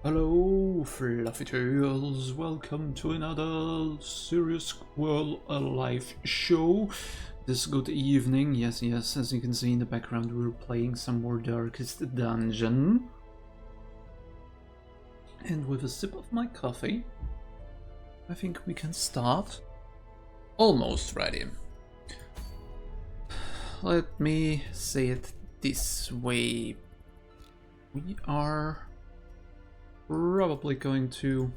Hello, Fluffy Tails. Welcome to another Serious Squirrel Alive show. This good evening. Yes, as you can see in the background, we're playing some more Darkest Dungeon. And with a sip of my coffee, I think we can start. Almost ready. Let me say it this way. We are probably going to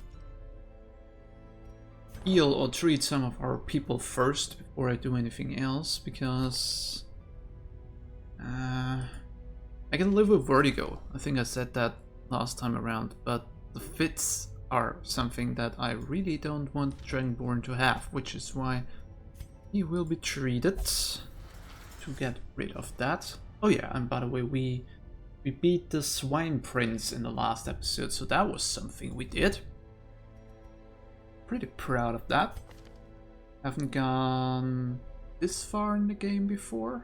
heal or treat some of our people first before I do anything else, because I can live with vertigo. I think I said that last time around, but the fits are something that I really don't want Dragonborn to have, which is why he will be treated to get rid of that. Oh yeah, and by the way, we beat the Swine Prince in the last episode, so that was something we did. Pretty proud of that. Haven't gone this far in the game before,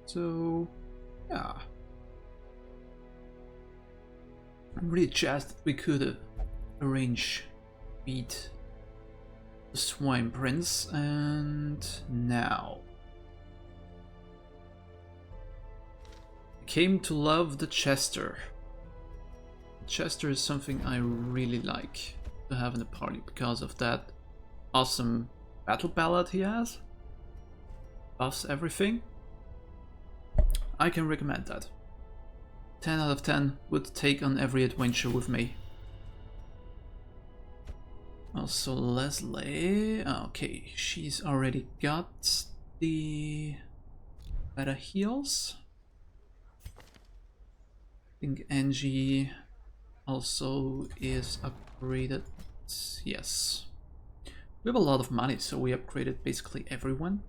so yeah. I'm really jazzed that we could arrange beat the Swine Prince, and now came to love the Chester. Chester is something I really like to have in the party because of that awesome battle ballad he has. Buffs everything. I can recommend that. 10 out of 10 would take on every adventure with me. Also Leslie. Okay, she's already got the better heals. I think Angie also is upgraded. Yes. We have a lot of money, so we upgraded basically everyone.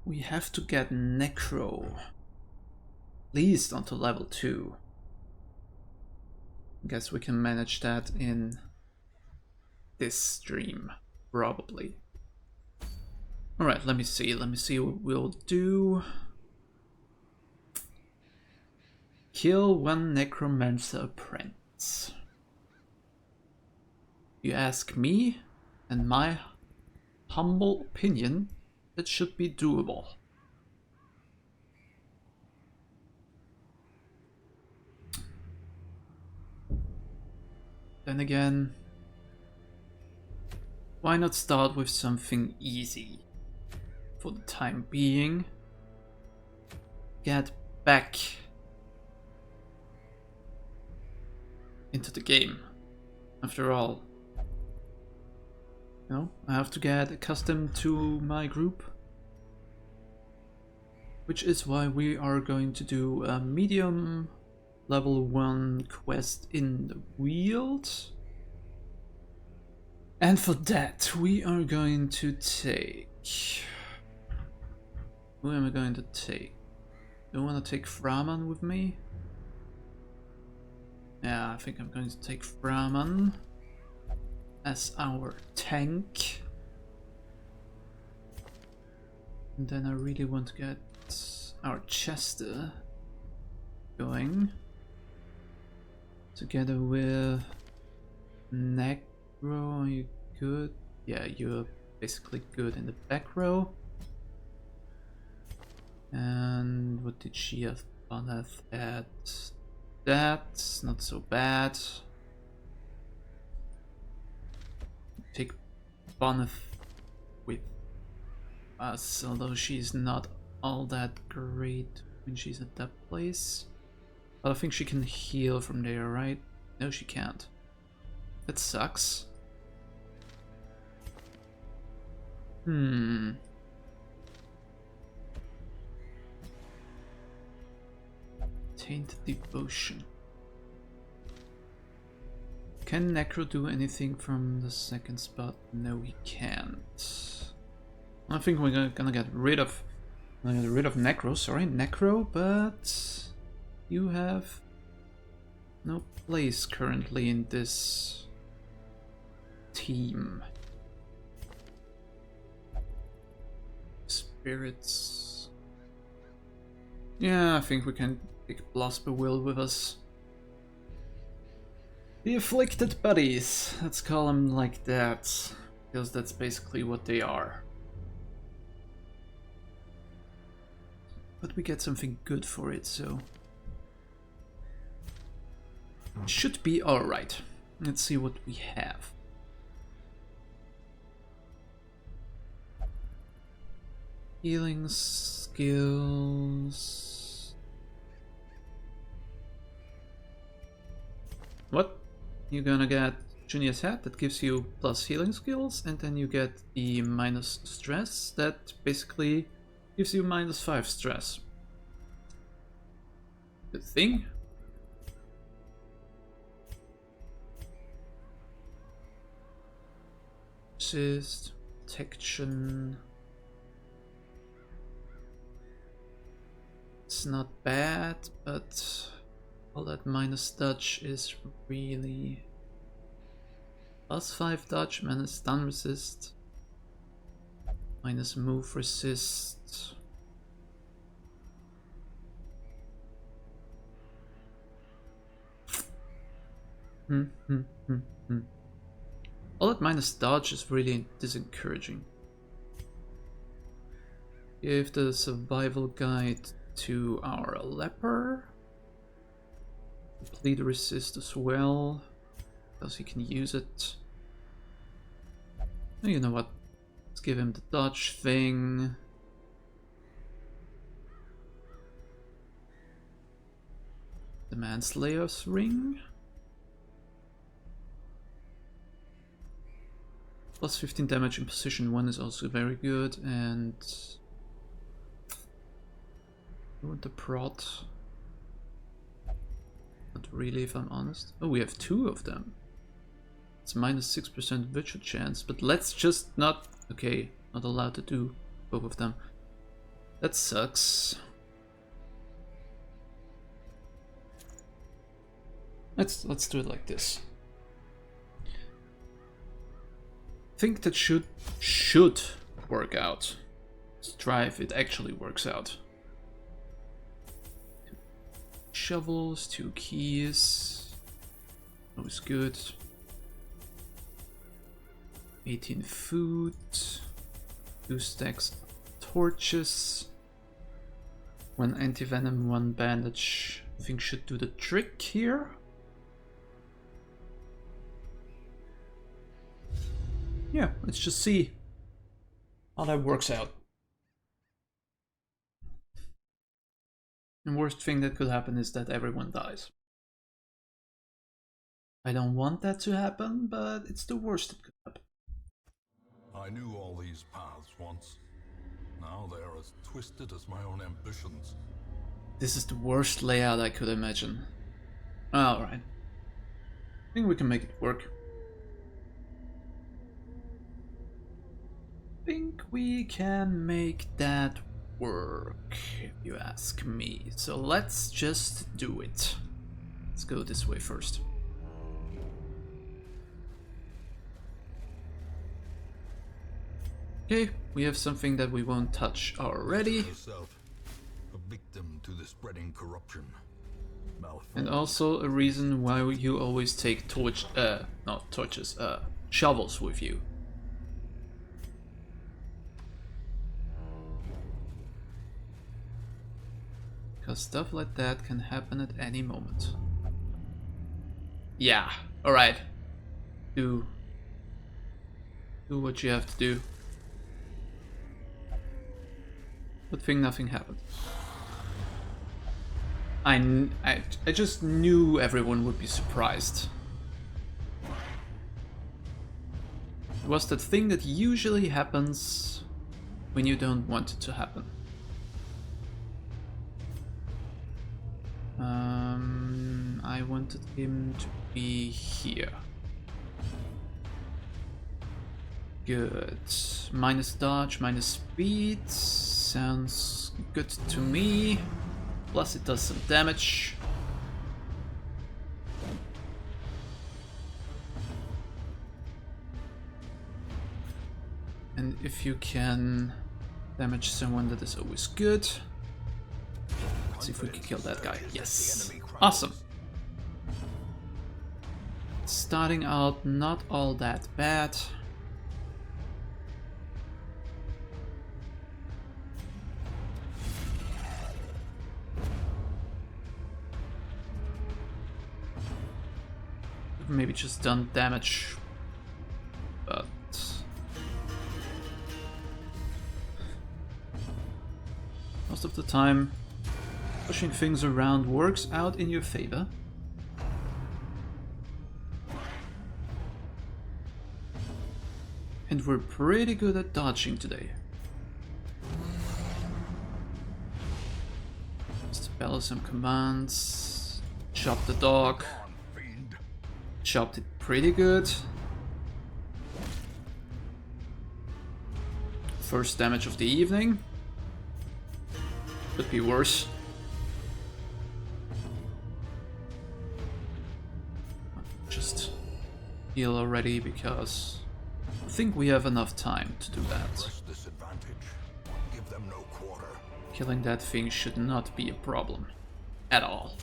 We have to get Necro at least onto level 2. Guess we can manage that in this stream, probably. Alright, let me see what we'll do. Kill one Necromancer Apprentice. You ask me, and my humble opinion, it should be doable. Then again, why not start with something easy? For the time being, get back into the game. After all, you know, I have to get accustomed to my group, which is why we are going to do a medium level 1 quest in the Wield. And for that we are going to take... Who am I going to take? Do I want to take Framan with me? Yeah, I think I'm going to take Framan as our tank. And then I really want to get our Chester going. Together with Necro. Are you good? Yeah, you're basically good in the back row. And what did she have? Boneth at... That's not so bad. Take Boneth with us, although she's not all that great when she's at that place. But I think she can heal from there, right? No, she can't. That sucks. Tainted Devotion. Can Necro do anything from the second spot? No, he can't. I think we're gonna get rid of Necro, sorry, Necro, but you have no place currently in this team. Spirits. Yeah, I think we can Big Blasper will with us. The Afflicted Buddies, let's call them like that, because that's basically what they are. But we get something good for it, so... should be alright. Let's see what we have. Healing skills... What? You're gonna get Junior's Hat, that gives you plus healing skills, and then you get the minus stress, that basically gives you -5 stress. Good thing. Assist, protection. It's not bad, but all that minus dodge is really... +5 dodge, minus stun resist, minus move resist. All that minus dodge is really disencouraging. Give the survival guide to our leper. Complete resist as well, because he can use it. Oh, you know what? Let's give him the dodge thing. The Manslayer's ring. Plus 15 damage in position 1 is also very good, and I want the prod. Not really, if I'm honest. Oh, we have 2 of them. It's -6% virtual chance, but let's just not... okay, not allowed to do both of them. That sucks. Let's do it like this. I think that should work out. Let's try if it actually works out. 2 shovels, 2 keys. Always good. 18 food. 2 stacks of torches. 1 anti-venom, 1 bandage. I think should do the trick here. Yeah, let's just see how that works out. The worst thing that could happen is that everyone dies. I don't want that to happen, but it's the worst that could happen. I knew all these paths once. Now they are as twisted as my own ambitions. This is the worst layout I could imagine. Alright. I think we can make it work. I think we can make that work, if you ask me. So let's just do it. Let's go this way first. Okay, we have something that we won't touch already. Herself, a victim to the spreading corruption. And also a reason why you always take shovels with you. Because stuff like that can happen at any moment. Yeah, alright. Do what you have to do. Good thing nothing happened. I just knew everyone would be surprised. It was that thing that usually happens when you don't want it to happen. I wanted him to be here. Good. Minus dodge, minus speed. Sounds good to me. Plus it does some damage. And if you can damage someone, that is always good. Let's see if we can kill that guy. Yes. Awesome. Starting out not all that bad. Maybe just done damage, but most of the time pushing things around works out in your favor. And we're pretty good at dodging today. Spell some commands. Chop the dog. Chopped it pretty good. First damage of the evening. Could be worse. Just heal already because I think we have enough time to do that. Give them no quarter. Killing that thing should not be a problem at all.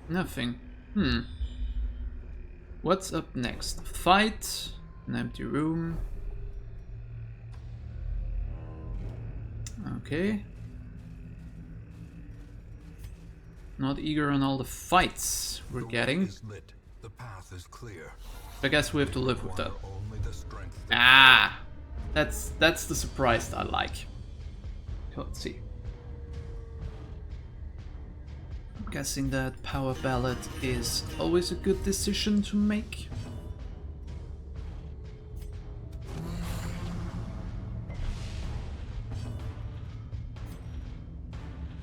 Nothing. What's up next? Fight, an empty room. Okay. Not eager on all the fights we're getting. The path is clear. I guess we have to live with that. Ah, that's the surprise that I like. Let's see. I'm guessing that power ballad is always a good decision to make.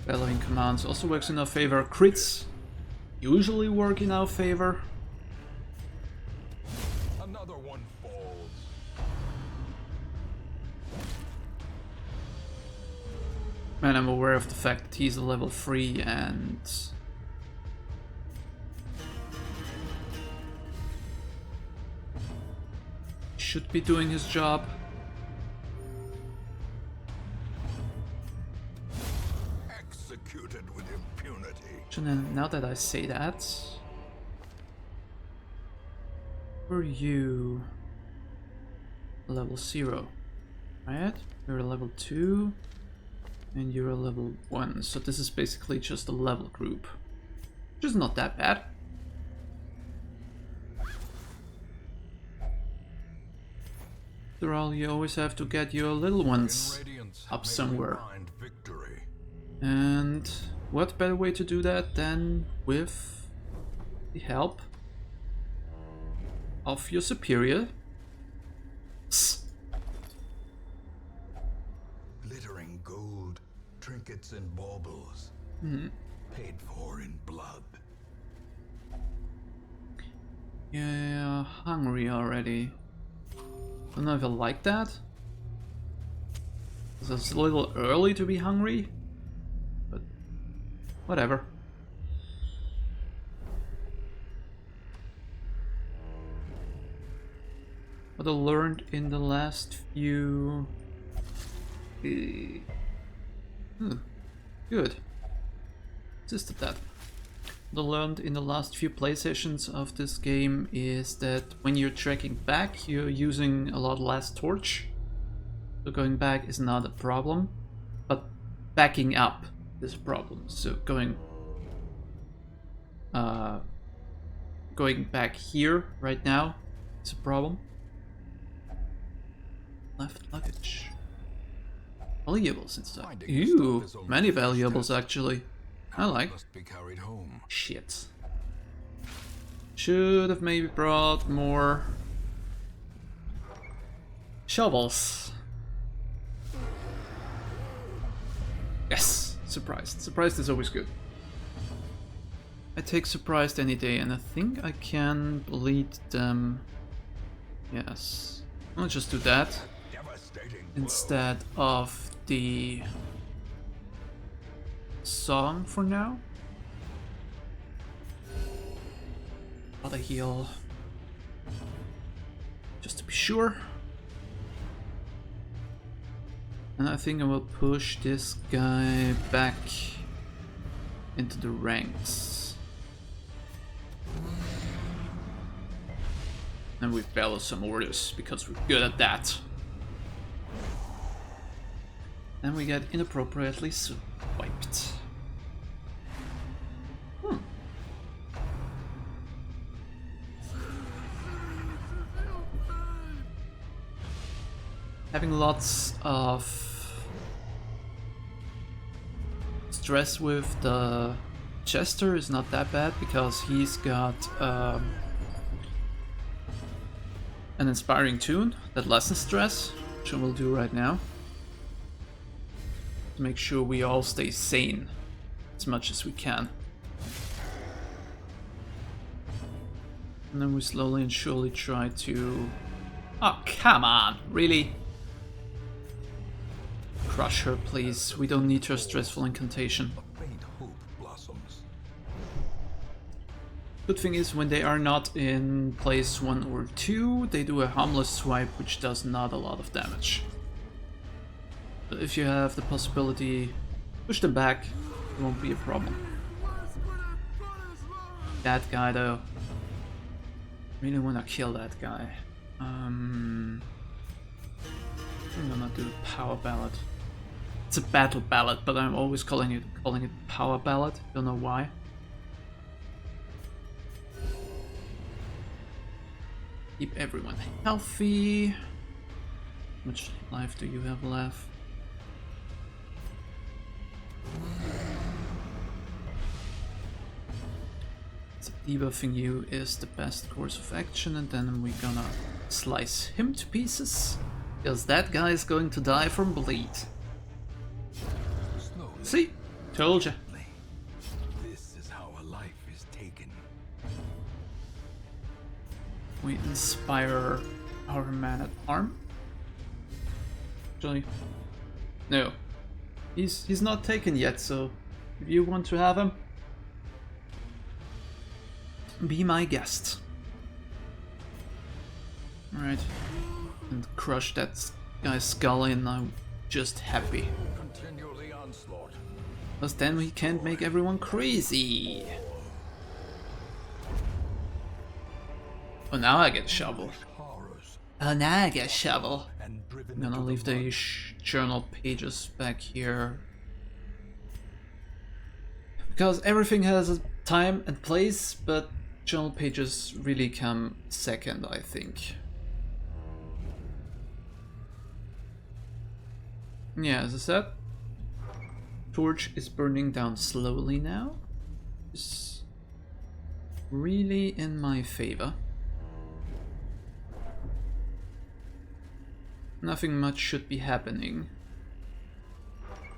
Bellowing commands also works in our favor. Crits usually work in our favor. Another one falls. And I'm aware of the fact that he's a level 3 and should be doing his job. Executed with impunity. And now that I say that, were you level 0, right? You're a level 2 and you're a level 1, so this is basically just a level group, which is not that bad. After all, you always have to get your little ones up somewhere. And what better way to do that than with the help of your superior? Glittering gold, trinkets and baubles, paid for in blood. Yeah, hungry already. Don't know if I like that. It's a little early to be hungry, but whatever. What I learned in the last few... Good. Just at that. What I learned in the last few play sessions of this game is that when you're trekking back, you're using a lot less torch. So going back is not a problem, but backing up is a problem. So going back here right now is a problem. Left luggage. Valuables inside. Ew, many valuables actually. I like. Must be carried home. Shit. Should have maybe brought more shovels. Yes, surprised. Surprised is always good. I take surprised any day, and I think I can bleed them. Yes. I'll just do that instead of the song for now. Gotta heal just to be sure. And I think I will push this guy back into the ranks. And we bellow some orders because we're good at that. And we get inappropriately swiped. Having lots of stress with the Chester is not that bad because he's got an inspiring tune that lessens stress, which I will do right now. To make sure we all stay sane as much as we can. And then we slowly and surely try to... Oh, come on, really? Crush her, please. We don't need her stressful incantation. A faint hope blossoms. Good thing is, when they are not in place 1 or 2, they do a harmless swipe, which does not a lot of damage. But if you have the possibility, push them back, it won't be a problem. That guy, though. Really wanna kill that guy. I'm gonna do Power Ballad. It's a battle ballad, but I'm always calling it Power Ballad. Don't know why. Keep everyone healthy. How much life do you have left? So debuffing you is the best course of action, and then we're gonna slice him to pieces. Because that guy is going to die from bleed. See? Told ya. This is how a life is taken. We inspire our man at arm. Actually, no. He's not taken yet, so if you want to have him, be my guest. Alright. And crush that guy's skull in, I'm just happy. Continue the onslaught. Because then we can't make everyone crazy. Oh, now I get a shovel. Horrors Oh, now I get a shovel. and driven I'm gonna into leave the the mud. journal pages back here. Because everything has a time and place, but journal pages really come second, I think. Yeah, as I said, torch is burning down slowly now. It's really in my favor. Nothing much should be happening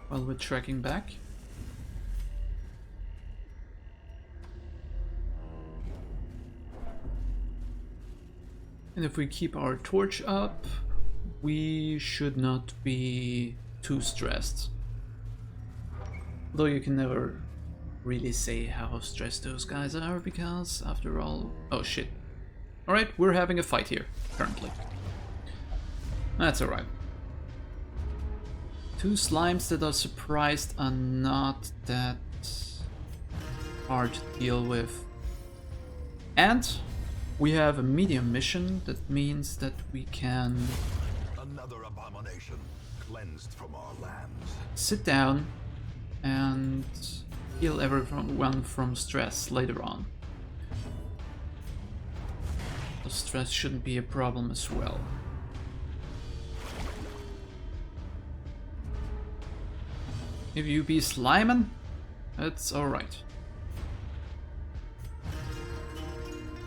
while we're tracking back. And if we keep our torch up, we should not be too stressed. Though you can never really say how stressed those guys are, because after all... Oh shit. Alright, we're having a fight here, currently. That's alright. 2 slimes that are surprised are not that hard to deal with. And we have a medium mission, that means that we can Another abomination cleansed from our lands. sit down and heal everyone from stress later on. The stress shouldn't be a problem as well. If you be slimin', that's alright.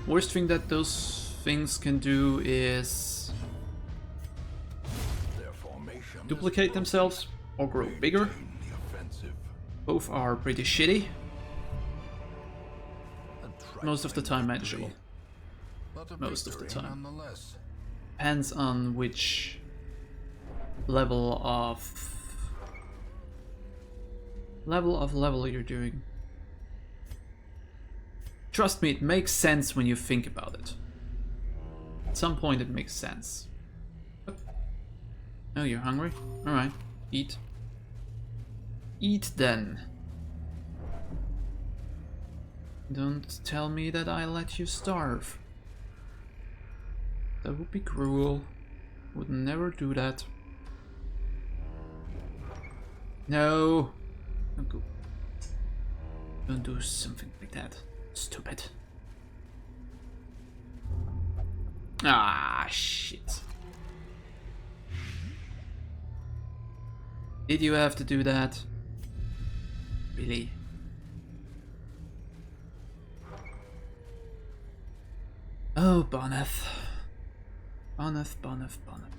Worst thing that those things can do is Their formation is duplicate themselves or grow bigger. maintain the offensive Both are pretty shitty. and Most of the time trifling manageable. victory, but a Most of the victory time. nonetheless. Depends on which level level you're doing. Trust me, it makes sense when you think about it. At some point it makes sense. Oh, you're hungry? Alright. Eat. Eat then. Don't tell me that I let you starve. That would be cruel. Would never do that. No. Don't go. Don't do something like that. Stupid. Ah, shit. Did you have to do that? Really? Oh, Bonneth. Bonneth, Bonneth, Bonneth.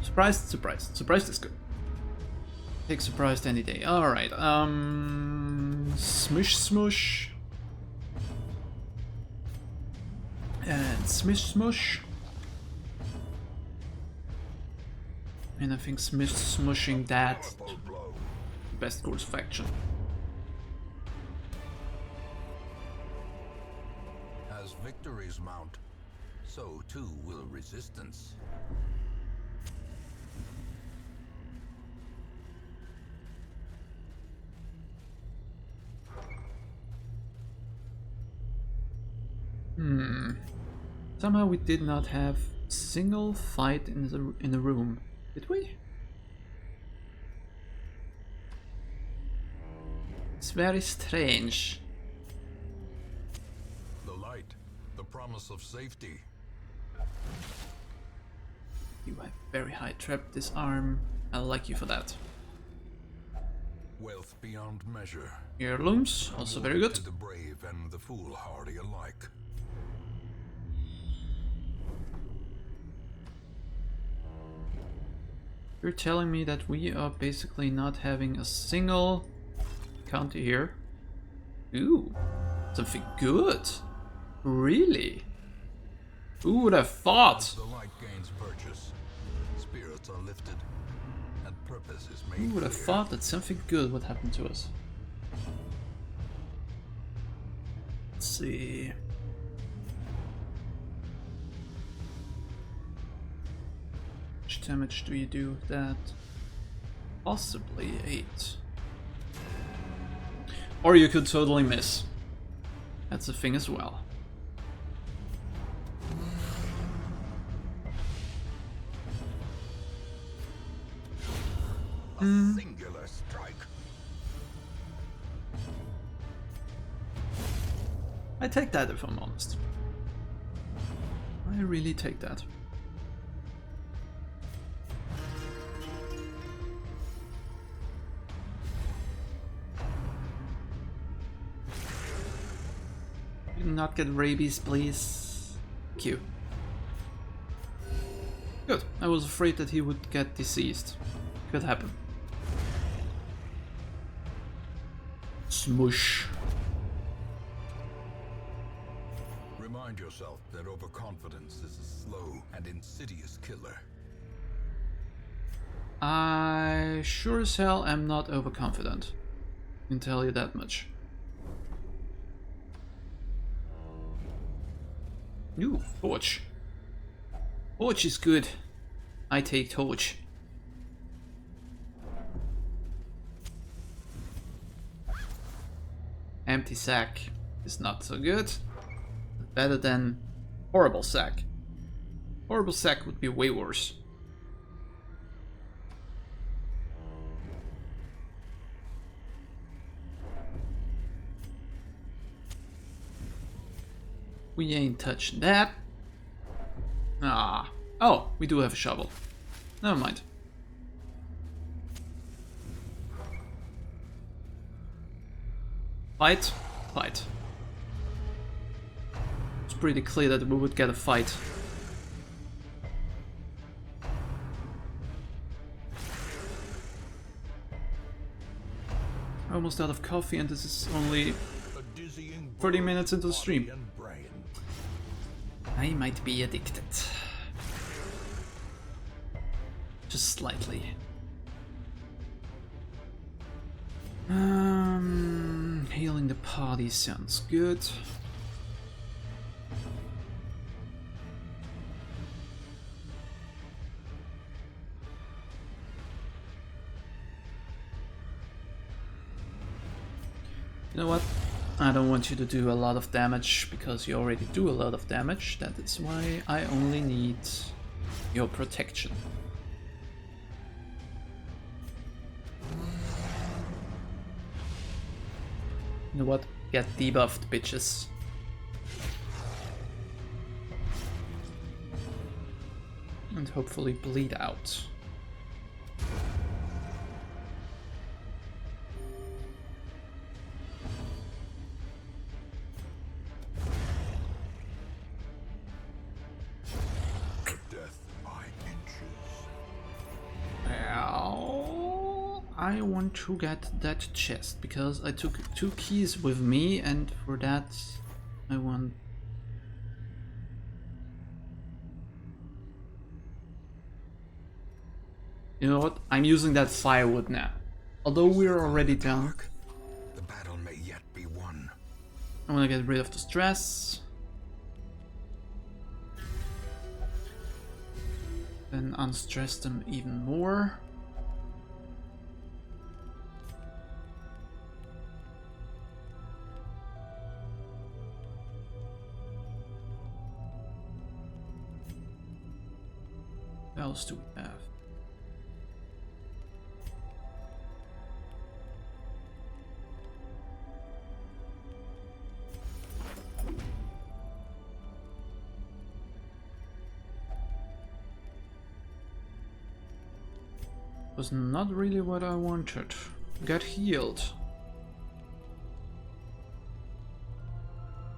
Surprised, surprised. Surprised is good. Take surprised any day. Alright, smush smush. And smish smush. And I think smish smushing that best course of action. As victories mount, so too will resistance. Somehow we did not have a single fight in the room, did we? It's very strange. The light, the promise of safety. You have very high trap disarm. I like you for that. Wealth beyond measure. Heirlooms, also very good. To the brave and the foolhardy alike. You're telling me that we are basically not having a single counter here? Ooh, something good. Really? Who would have thought? The light gains purchase. Spirits are lifted, and purpose is made Who would have clear. thought that something good would happen to us? Let's see. How much damage do you do with that? Possibly 8. Or you could totally miss. That's a thing as well. A singular strike. I take that if I'm honest. I really take that. Do not get rabies, please. Q. Good. I was afraid that he would get diseased. Could happen. Smush. Remind yourself that overconfidence is a slow and insidious killer. I sure as hell am not overconfident. I can tell you that much. Ooh, torch. Torch is good. I take torch. Empty sack is not so good. Better than horrible sack. Horrible sack would be way worse. We ain't touching that. Ah. Oh, we do have a shovel. Never mind. Fight? Fight. It's pretty clear that we would get a fight. Almost out of coffee, and this is only 30 minutes into the stream. I might be addicted. Just slightly. Healing killing the party sounds good. You know what? I don't want you to do a lot of damage because you already do a lot of damage. That is why I only need your protection. You know what? Get debuffed, bitches. And hopefully bleed out. I want to get that chest because I took 2 keys with me, and for that I want... You know what? I'm using that firewood now. Although we're already done. The battle may yet be won. I want to get rid of the stress. Then unstress them even more. What else do we have? Was not really what I wanted. Got healed.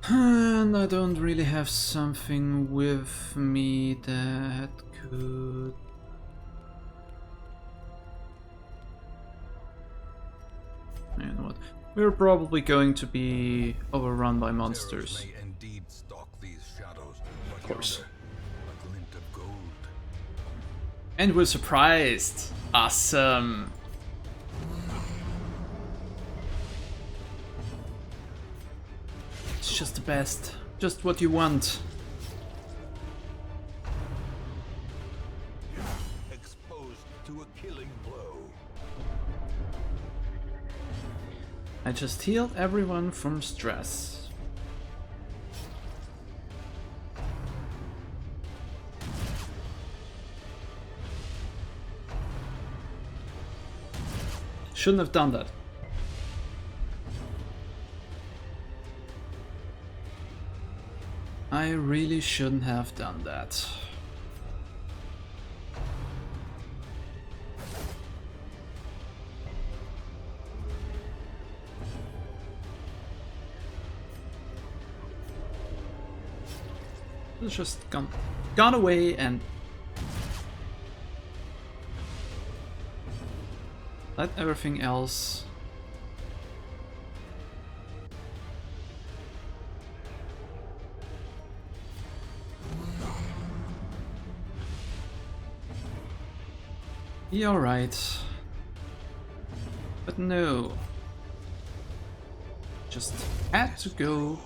And I don't really have something with me that could... And what? We're probably going to be overrun by monsters. May indeed stalk these shadows, Of course. a glint of gold. And we're surprised. Awesome. It's just the best. Just what you want. Exposed to a killing blow. I just healed everyone from stress. Shouldn't have done that. I really shouldn't have done that. It's just gone away and let everything else be alright. But no. Just had to go.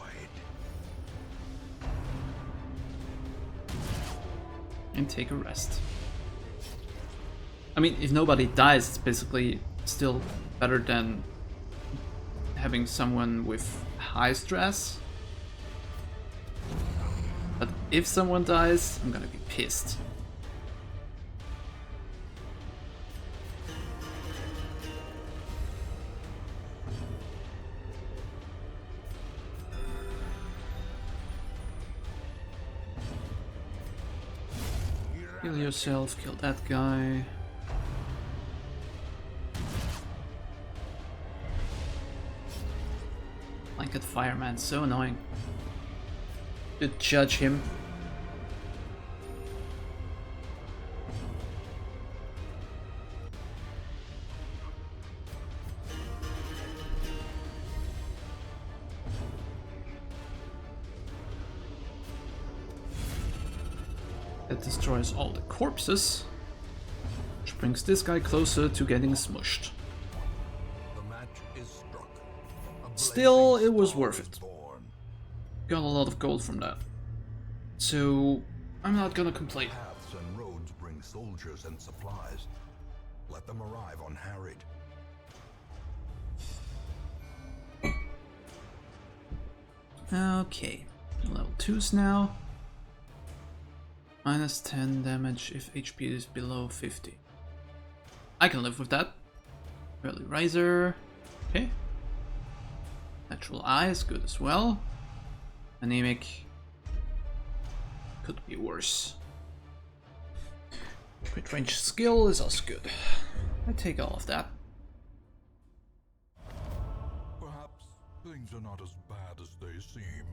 And take a rest. I mean, if nobody dies, it's basically still better than having someone with high stress. But if someone dies, I'm gonna be pissed. Kill yourself, kill that guy. Blanket fireman, so annoying. To judge him. That destroys all the corpses, which brings this guy closer to getting smushed. The match is struck. A Still, it was worth Star is it. born. Got a lot of gold from that. So, I'm not gonna complain. Paths and roads bring soldiers and supplies. Let them arrive unharried. Okay, level 2s now. Minus 10 damage if HP is below 50. I can live with that. Early Riser. Okay. Natural Eye is good as well. Anemic. Could be worse. Quick range skill is also good. I take all of that. Perhaps things are not as bad as they seem.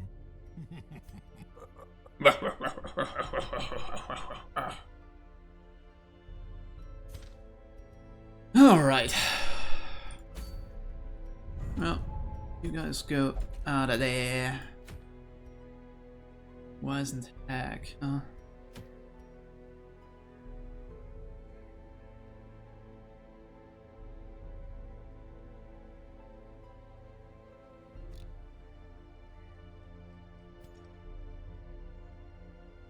Alright. Well, you guys go out of there. Why isn't hack?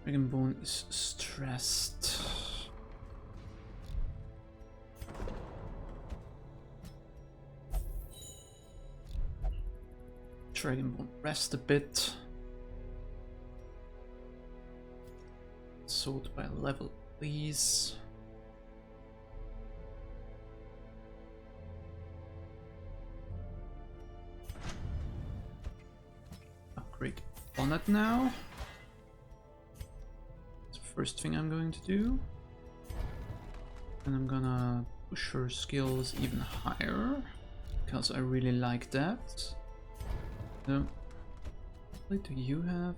Dragonbone is stressed. Dragonbone rest a bit. Sold by level, please. Upgrade Bonnet now. That's the first thing I'm going to do. And I'm gonna push her skills even higher, because I really like that. What do you have?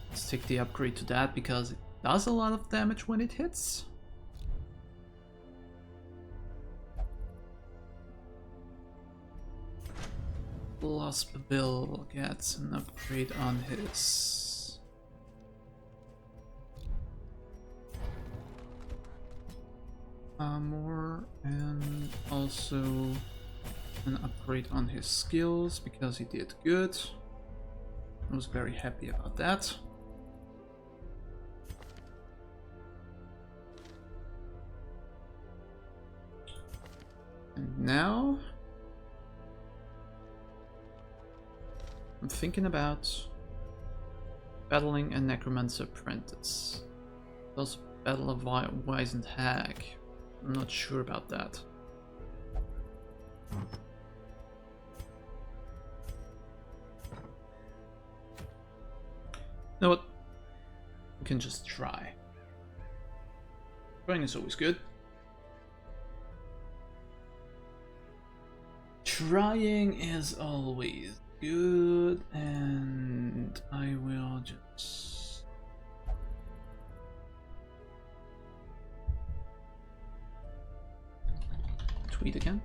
Let's take the upgrade to that because it does a lot of damage when it hits. Plus Bill gets an upgrade on his. Armor and also an upgrade on his skills because he did good. I was very happy about that. And now I'm thinking about battling a Necromancer Apprentice. Also battle a Wizened Hag. I'm not sure about that. You know what? We can just try. Trying is always good. Trying is always good, and I will just... tweet again.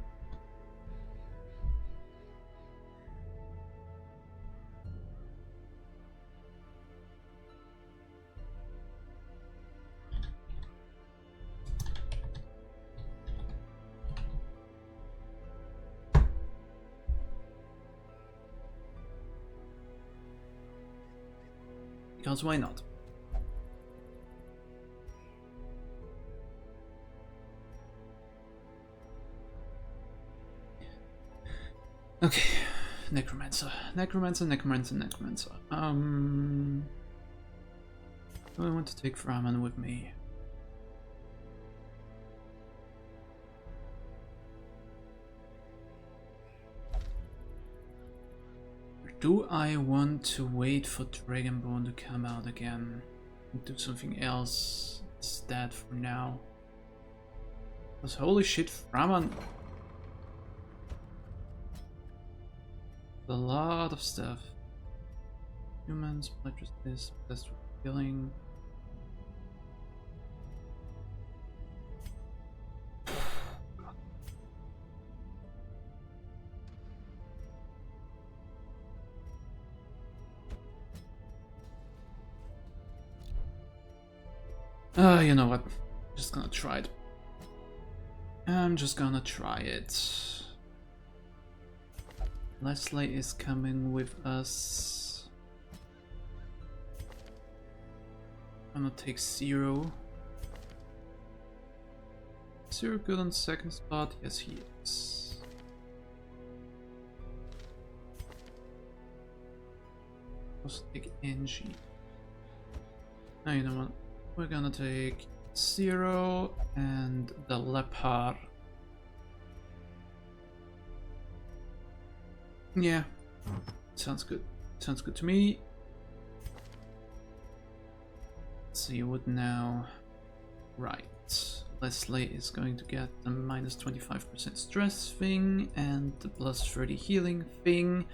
Because why not? Okay, Necromancer. Necromancer. Do I want to take Framan with me? Or do I want to wait for Dragonbone to come out again and do something else instead for now? Because holy shit, Framan... a lot of stuff. Humans, electricity, best killing. You know what? Just gonna try it. I'm just gonna try it. Leslie is coming with us. I'm gonna take Zero. Zero good on second spot? Yes, he is. Let's take Angie. Now you know what? We're gonna take Zero and the Leopard. Yeah, sounds good. Sounds good to me. So you would now... Right. Leslie is going to get the minus 25% stress thing and the plus 30 healing thing.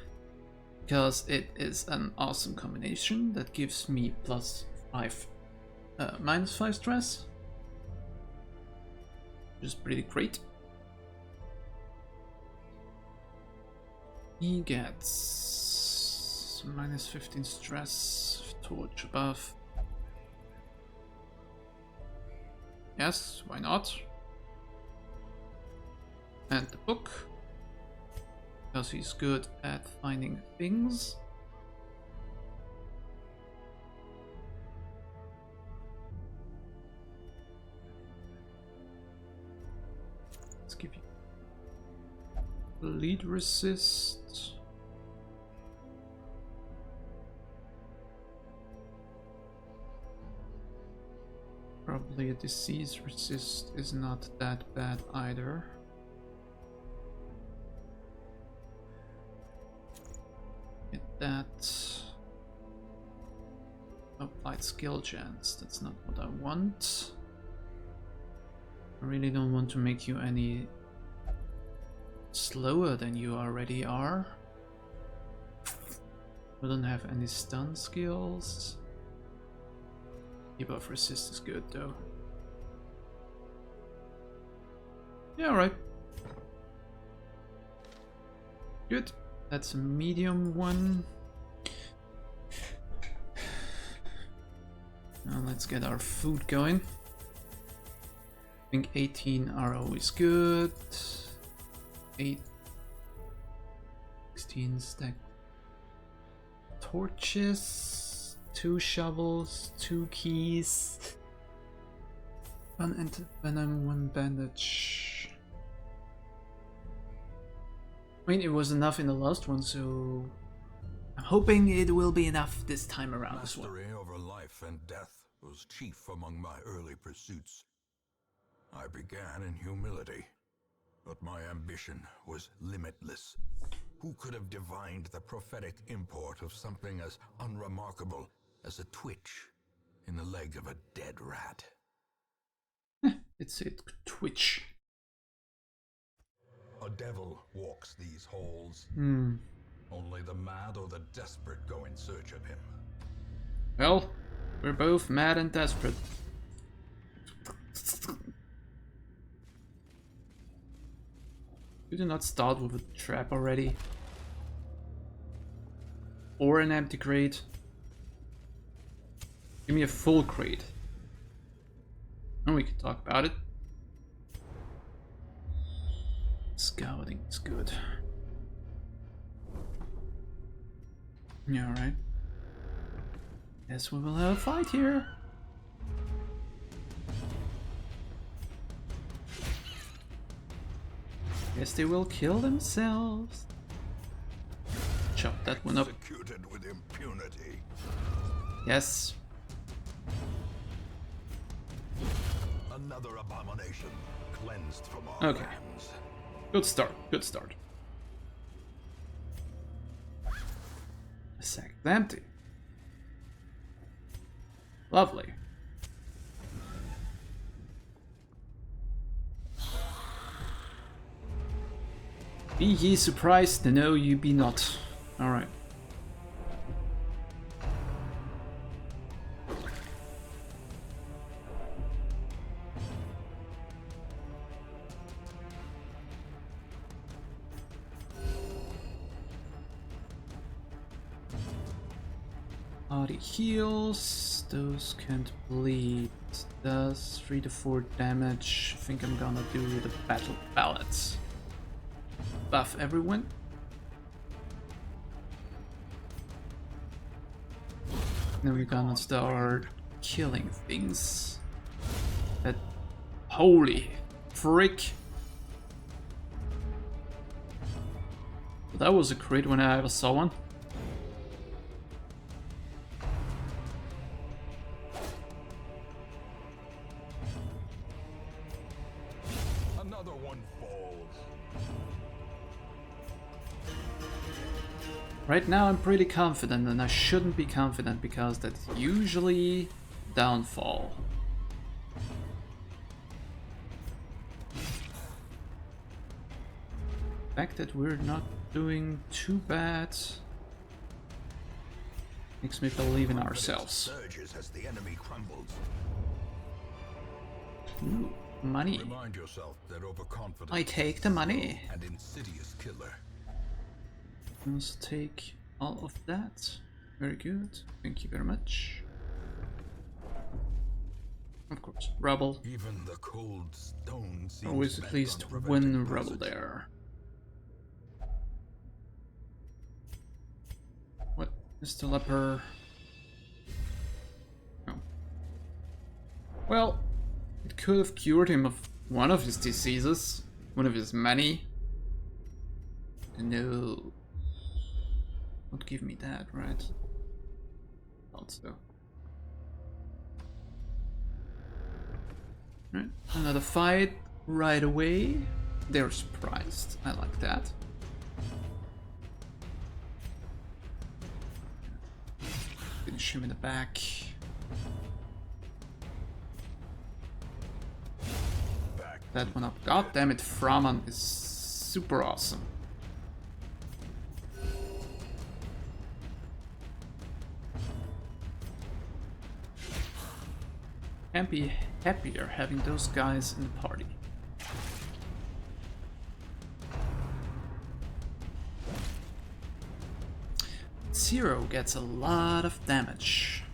Because it is an awesome combination that gives me minus 5 stress. Which is pretty great. He gets minus 15 stress, torch buff. Yes, why not? And the book, because he's good at finding things. Let's give you bleed resist. Probably a disease resist is not that bad either. Get that. Applied skill chance, that's not what I want. I really don't want to make you any slower than you already are. We don't have any stun skills. Debuff resist is good though. Yeah, alright. Good. That's a medium one. Now let's get our food going. I think 18 are always good. 16 stack torches, 2 shovels, 2 keys, 1 anti-venom, 1 bandage. I mean, it was enough in the last one, so I'm hoping it will be enough this time around as well. Mastery over life and death was chief among my early pursuits. I began in humility, but my ambition was limitless. Who could have divined the prophetic import of something as unremarkable as a twitch in the leg of a dead rat? It's a twitch. A devil walks these halls. Only the mad or the desperate go in search of him. Well, we're both mad and desperate. You do not start with a trap already. Or an empty crate. Give me a full crate. And we can talk about it. Scouting is good. Yeah, alright. Guess we will have a fight here. Guess they will kill themselves. Chop that one up. Executed with impunity. Yes. Another abomination cleansed from our Okay. lands. Good start. Good start. The sack is empty. Lovely. Be ye surprised? No, you be not. Alright. Body heals. those can't bleed. Does 3 to 4 damage. I think I'm gonna do the battle ballots. Buff everyone. Then we're gonna start killing things. That holy frick! That was a crit when I ever saw one. Another one falls. Right now I'm pretty confident, and I shouldn't be confident because that's usually downfall. The fact that we're not doing too bad makes me believe in ourselves. Surges as the enemy crumbles. Ooh, money. Remind yourself that overconfidence I take the money. an insidious killer. Let's take all of that. Very good. Thank you very much. Of course, rubble. Even the cold stone seems Always at bent least on preventing one rubble passage. there. What is the leper? Oh. Well, it could have cured him of one of his diseases, one of his many. No. Don't give me that, right? Also. Right, another fight right away. They're surprised. I like that. Finish him in the back. That one up. God damn it, Framan is super awesome. Can't be happier having those guys in the party. Zero gets a lot of damage.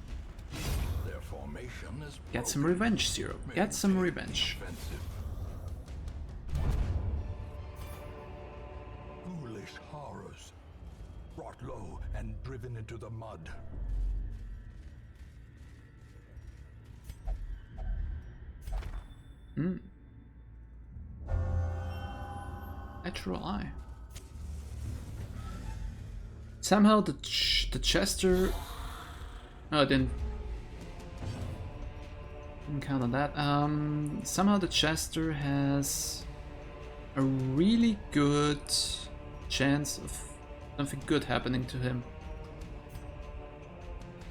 Their formation is Get some revenge, Zero. Get some revenge. offensive. Foolish horrors, brought low and driven into the mud. Natural eye. Somehow the Chester. Oh, I didn't count on that. Somehow the Chester has a really good chance of something good happening to him,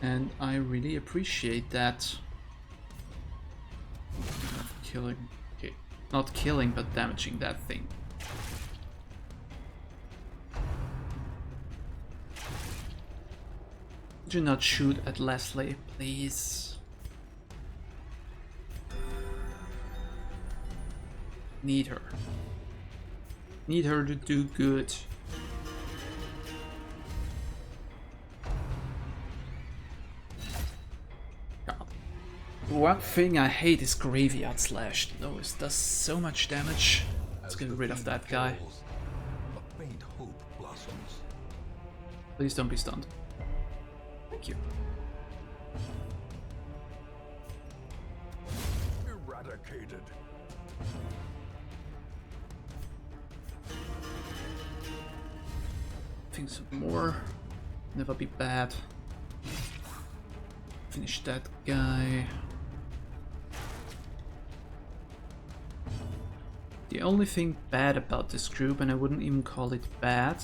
and I really appreciate that. Killing, okay, not killing, but damaging that thing. Do not shoot at Leslie, please. Need her. Need her to do good. God. One thing I hate is Graveyard Slash. No, it does so much damage. Let's get rid of that guy. A faint hope blossoms. Please don't be stunned. Thank you. Eradicated. Think some more. Never be bad. Finish that guy. The only thing bad about this group, and I wouldn't even call it bad,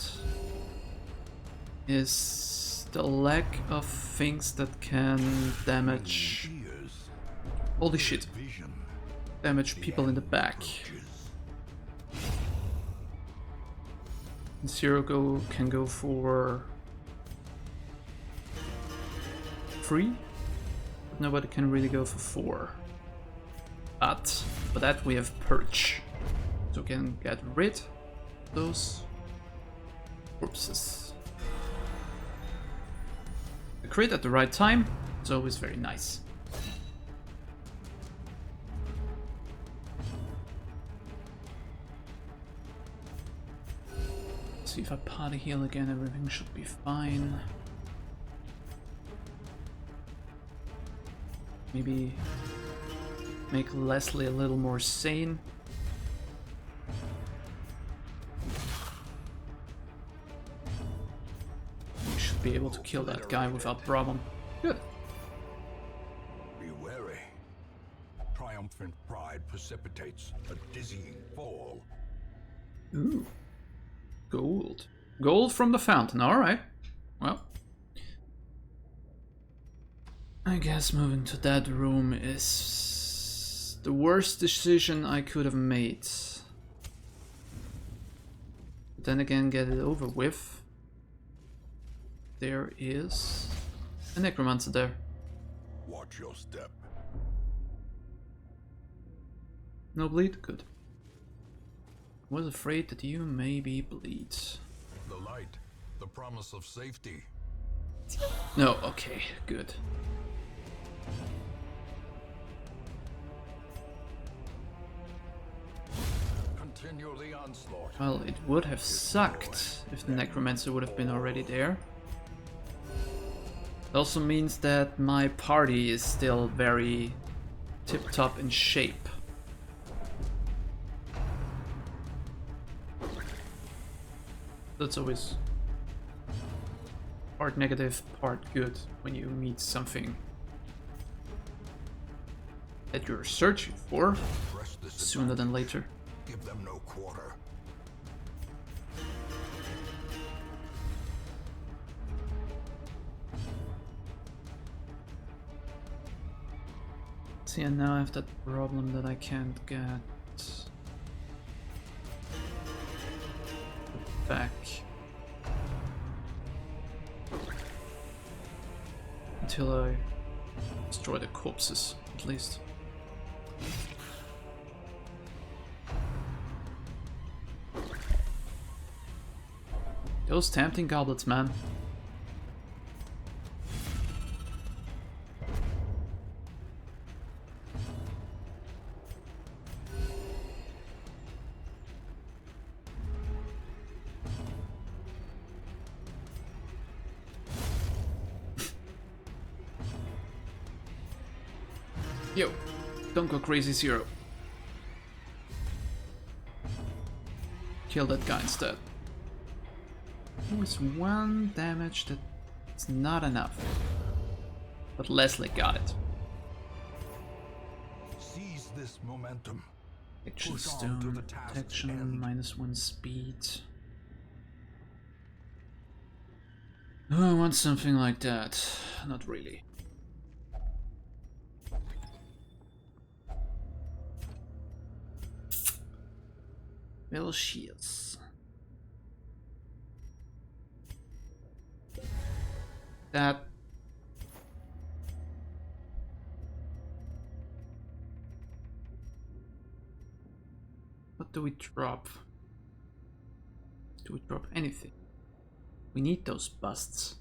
is the lack of things that can damage. Holy shit. Vision. Damage people in the back. Zero can go for 3, but nobody can really go for 4. But for that we have Perch, so we can get rid of those corpses. A crit at the right time, It's always very nice. See if I party heal again, everything should be fine. Maybe make Leslie a little more sane. We should be able to kill that guy without problem. Good. Be wary. Triumphant pride precipitates a dizzying fall. Ooh. Gold. Gold from the fountain, alright. Well. I guess moving to that room is the worst decision I could have made. But then again, get it over with. There is a necromancer there. Watch your step. No bleed? Good. Was afraid that you maybe bleed. The light, the promise of safety. No, okay, good. Continue the onslaught. Well, it would have sucked if the necromancer would have been already there. It also means that my party is still very tip-top in shape. That's always part negative, part good when you meet something that you're searching for sooner than later. Give them no quarter. See, and now I have that problem that I can't get back until I destroy the corpses, at least. Those tempting goblets, man. Yo, don't go crazy, Zero. Kill that guy instead. There was one damage that's not enough. But Leslie got it. Seize this momentum. Action Push on to stone, the task's protection, end. -1 speed. Oh, I want something like that. Not really. Well, shields. That. What do we drop? Do we drop anything? We need those busts.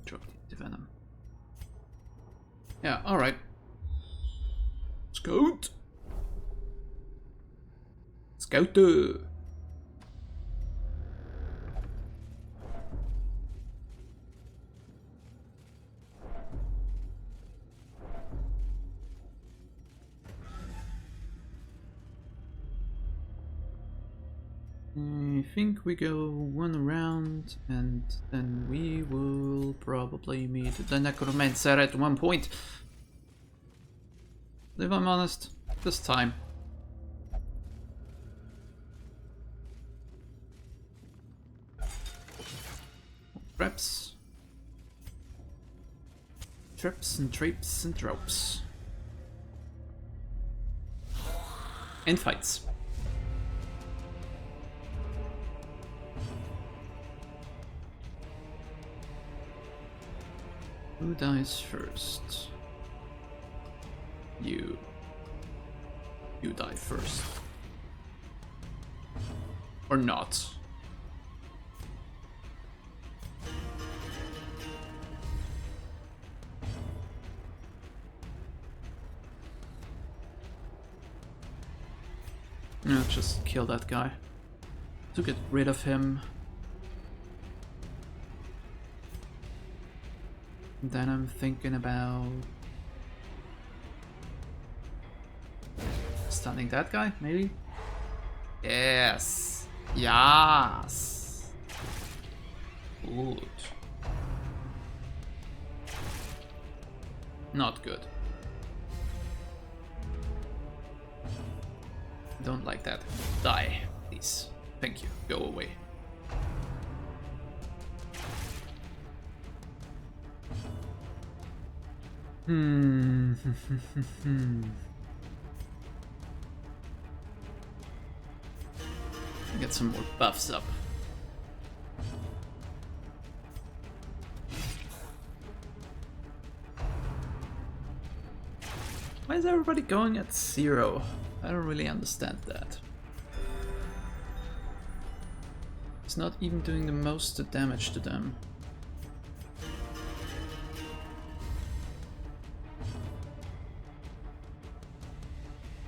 Drop the venom. Yeah, alright. Scout! Scouter! I think we go one round and then we will probably meet the necromancer at one point. If I'm honest, this time. Traps. Traps and traps and tropes. And fights. Who dies first? You. You die first. Or not. Yeah, just kill that guy. To get rid of him. Then I'm thinking about stunning that guy, maybe? Yes! Yes! Good. Not good. Don't like that. Die, please. Thank you. Go away. Get some more buffs up. Why is everybody going at 0? I don't really understand that. It's not even doing the most damage to them.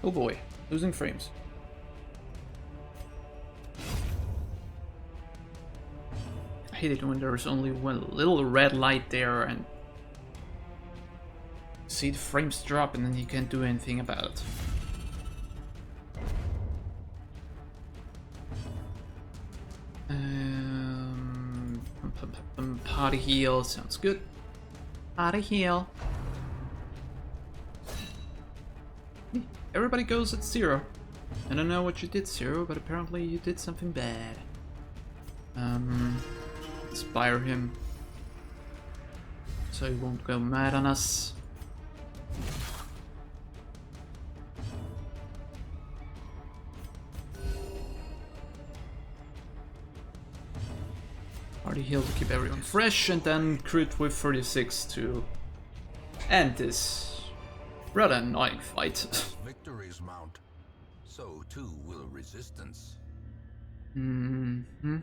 Oh boy, losing frames. I hate it when there's only one little red light there and see the frames drop and then you can't do anything about it. Party heal sounds good. Party heal. Everybody goes at 0. I don't know what you did, 0, but apparently you did something bad. Inspire him so he won't go mad on us. Party heal to keep everyone fresh, and then crit with 36 to end this rather annoying fight. Victories mount, so too will resistance. Mm-hmm.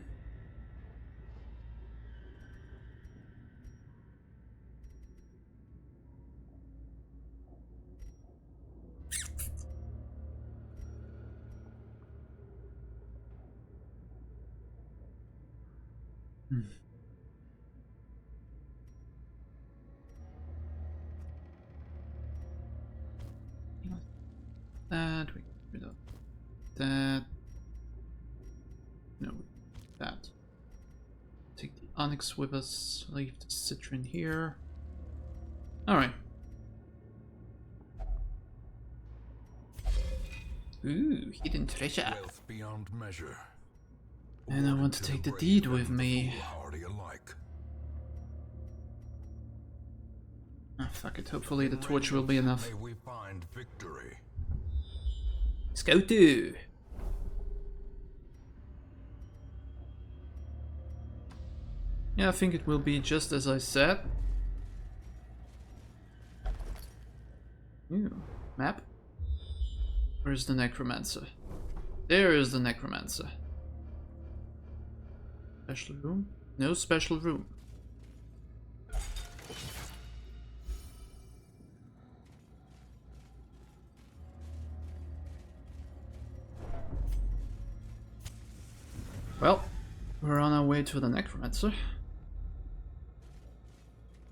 That we get rid of that. No, that. Take the onyx with us. Leave the citron here. All right. Ooh, hidden treasure. Wealth beyond measure. And I want to take the deed with me. Ah, fuck it. Hopefully the torch will be enough. May we find victory. Let's go to. Yeah, I think it will be just as I said. Ooh, map. Where's the necromancer? There is the necromancer. Special room? No special room. Well, we're on our way to the necromancer.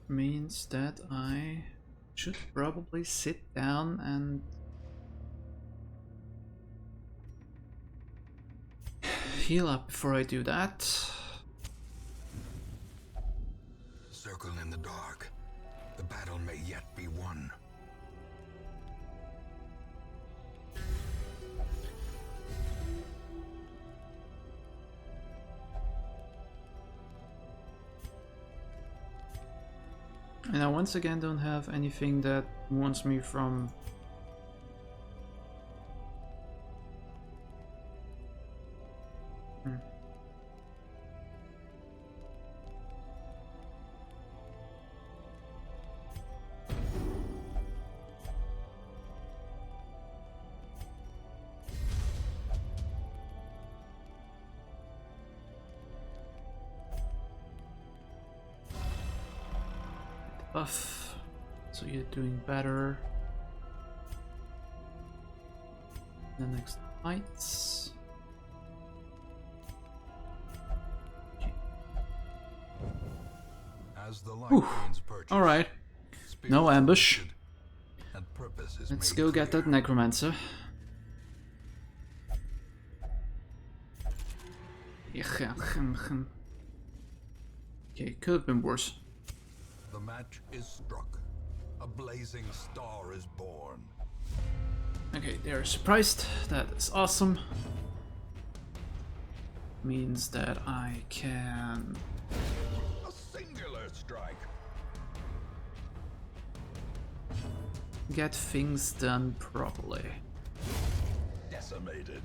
Means that I should probably sit down and heal up before I do that. Circle in the dark. The battle may yet be won. And I once again don't have anything that warns me from buff, so you're doing better. The next Lights. As the light gains purchase, Alright. spirit No is ambush. lifted, and purpose is Let's made go get that clear. necromancer. Okay, could have been worse. The match is struck. A blazing star is born. Okay, they're surprised. That is awesome. Means that I can... A singular strike. get things done properly. Decimated.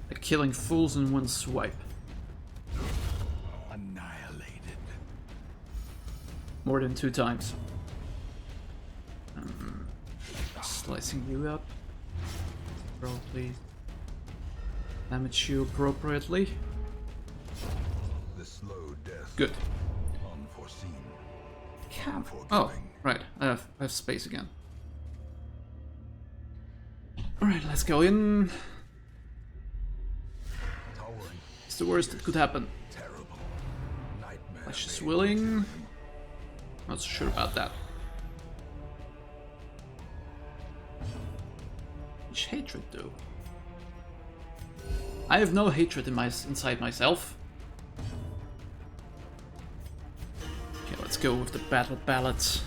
Like killing fools in one swipe. Annihilated. More than 2 times. Slicing you up. Probably damage you appropriately. The slow death. Good. Unforeseen. Oh, right. I have space again. Alright, let's go in. Towering. It's the worst that could happen. Terrible. Nightmare. Flesh is made willing. Not so sure about that. Which hatred though? I have no hatred inside myself. Okay, let's go with the battle ballads.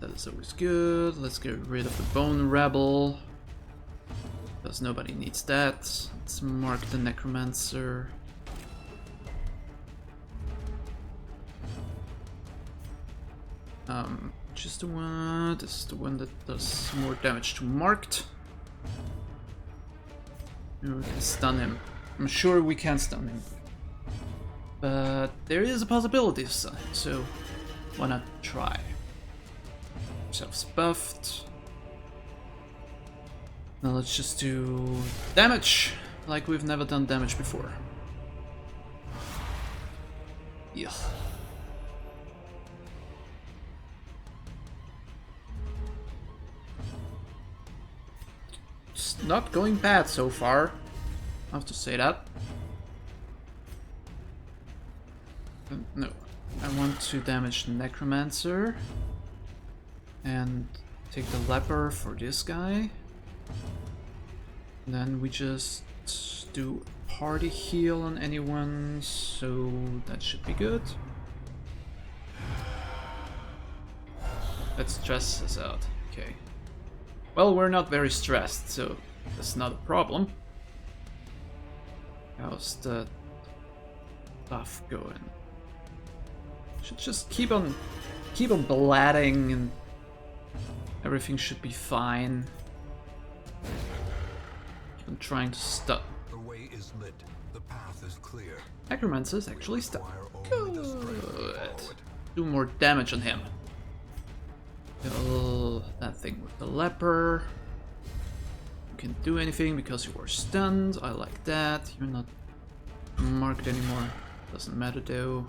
That is always good. Let's get rid of the bone rabble. Because nobody needs that. Let's mark the necromancer. Just the one. This is the one that does more damage to marked. Maybe we can stun him. I'm sure we can stun him. But there is a possibility of stun him, so why not try? Ourselves buffed. Now let's just do damage, like we've never done damage before. Yeah. It's not going bad so far. I have to say that. No, I want to damage the necromancer and take the leper for this guy. Then we just do party heal on anyone, so that should be good. Let's stress this out. Okay. Well, we're not very stressed, so that's not a problem. How's the buff going? Should just keep on blading and everything should be fine. Keep on trying to stop. The way is lit. The path is clear. Necromancer's actually stuck. Require only the strength to Good. follow it. Do more damage on him. Kill that thing with the leper. You can't do anything because you are stunned. I like that. You're not marked anymore. Doesn't matter though.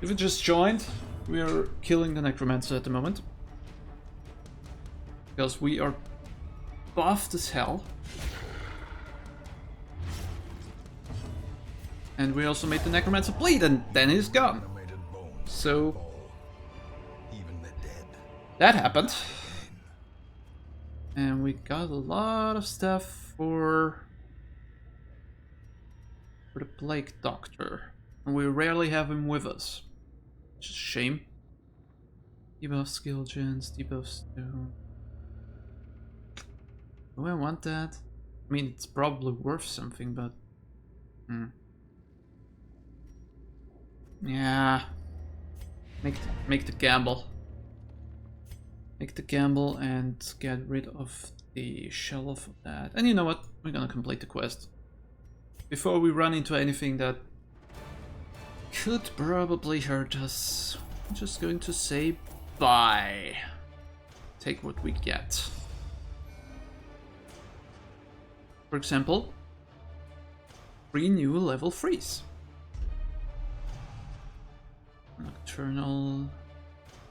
If it just joined, we are killing the necromancer at the moment. Because we are buffed as hell. And we also made the necromancer bleed, and then he's gone. Animated bones So fall. Even the dead. that happened. And we got a lot of stuff for the plague doctor. And we rarely have him with us. Which is a shame. Debuff skill gens, debuff stone. Do I want that? I mean, it's probably worth something, but... Yeah. Make the gamble. Make the gamble and get rid of the shell of that. And you know what? We're gonna complete the quest. Before we run into anything that could probably hurt us, I'm just going to say bye. Take what we get. For example, 3 new level 3s. Nocturnal,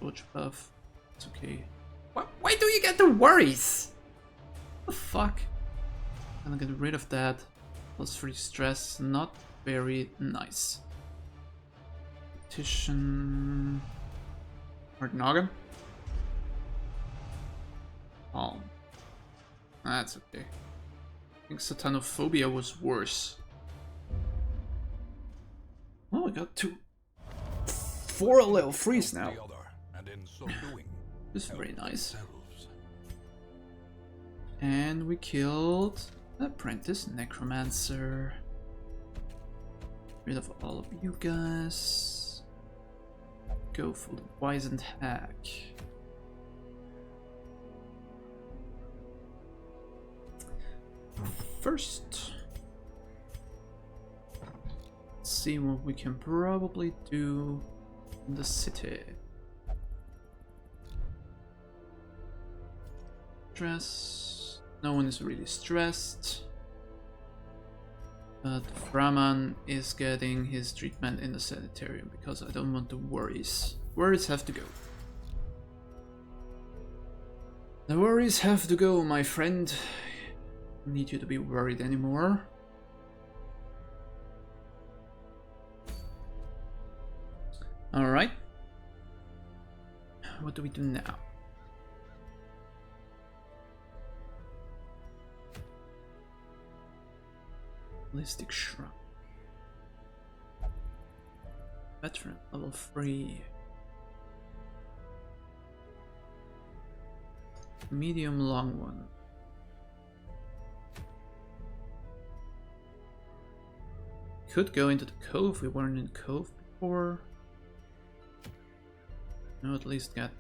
torch buff, it's okay. Why do you get the worries? What the fuck? Gonna get rid of that. +3 stress, not very nice. Petition. Noggin. Oh. That's okay. I think Satanophobia was worse. Oh, we got 4 level 3s now. This is very nice. And we killed Apprentice Necromancer. Rid of all of you guys. Go for the Wizened Hack. First, let's see what we can probably do in the city. Stress. No one is really stressed. But Framan is getting his treatment in the sanitarium because I don't want the worries. Worries have to go. The worries have to go, my friend. I don't need you to be worried anymore. Alright. What do we do now? Ballistic Shrub. Veteran level 3. Medium long one. Could go into the cove. We weren't in the cove before. No, at least got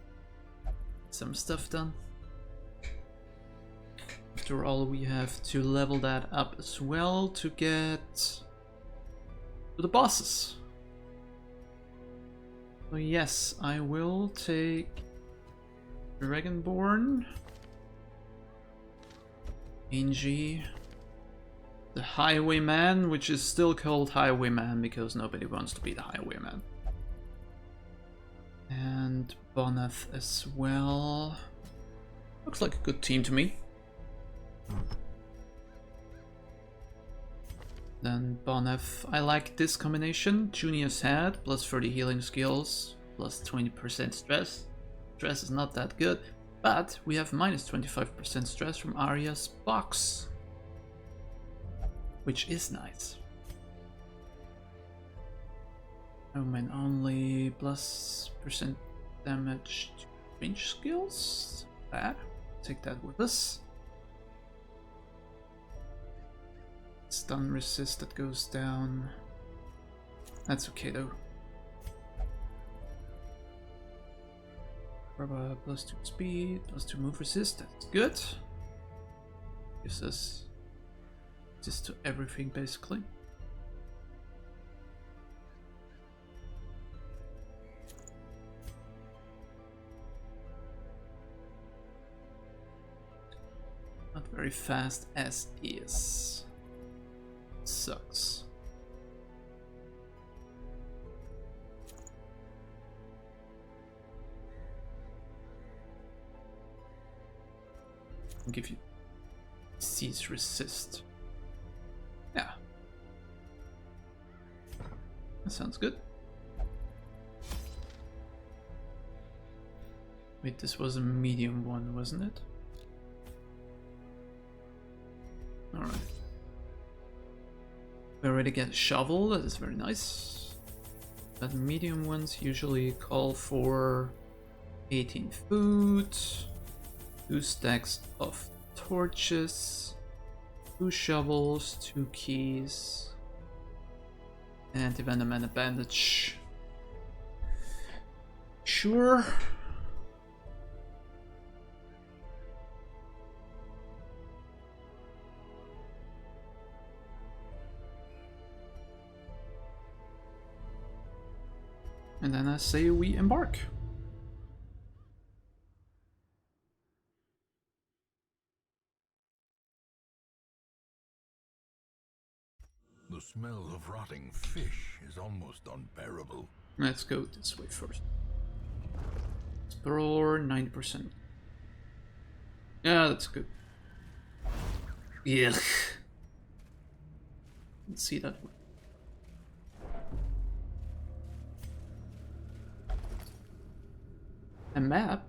some stuff done. After all, we have to level that up as well to get to the bosses. So yes, I will take Dragonborn, Angie, the Highwayman, which is still called Highwayman because nobody wants to be the Highwayman, and Boneth as well. Looks like a good team to me. Then Bonef, I like this combination. Junior's Head, plus 30 healing skills, plus 20% stress. Stress is not that good, but we have minus 25% stress from Arya's box, which is nice. Omen only, plus % damage to range skills. Bad. Take that with us. Stun resist that goes down. That's okay though. Plus 2 speed, plus 2 move resist, that's good. Gives us just to everything basically. Not very fast as is. Sucks. I'll give you Seize Resist. Yeah. That sounds good. Wait, this was a medium one, wasn't it? Alright. We already get a shovel, that is very nice. But medium ones usually call for 18 food, 2 stacks of torches, 2 shovels, 2 keys, anti-venom and a bandage. Sure. And then I say we embark. The smell of rotting fish is almost unbearable. Let's go this way first. Explore 90%. Yeah, that's good. Yeah. Let's see that one. A map?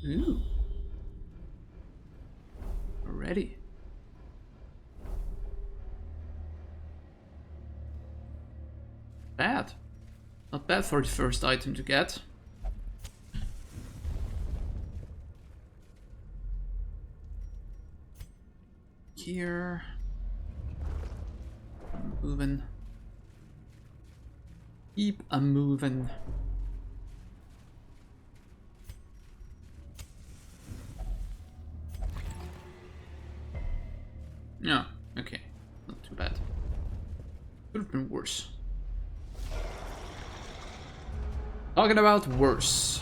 Ooh. Already. Bad. Not bad for the first item to get. Here. I'm moving. Keep a moving. No, okay. Not too bad. Could have been worse. Talking about worse.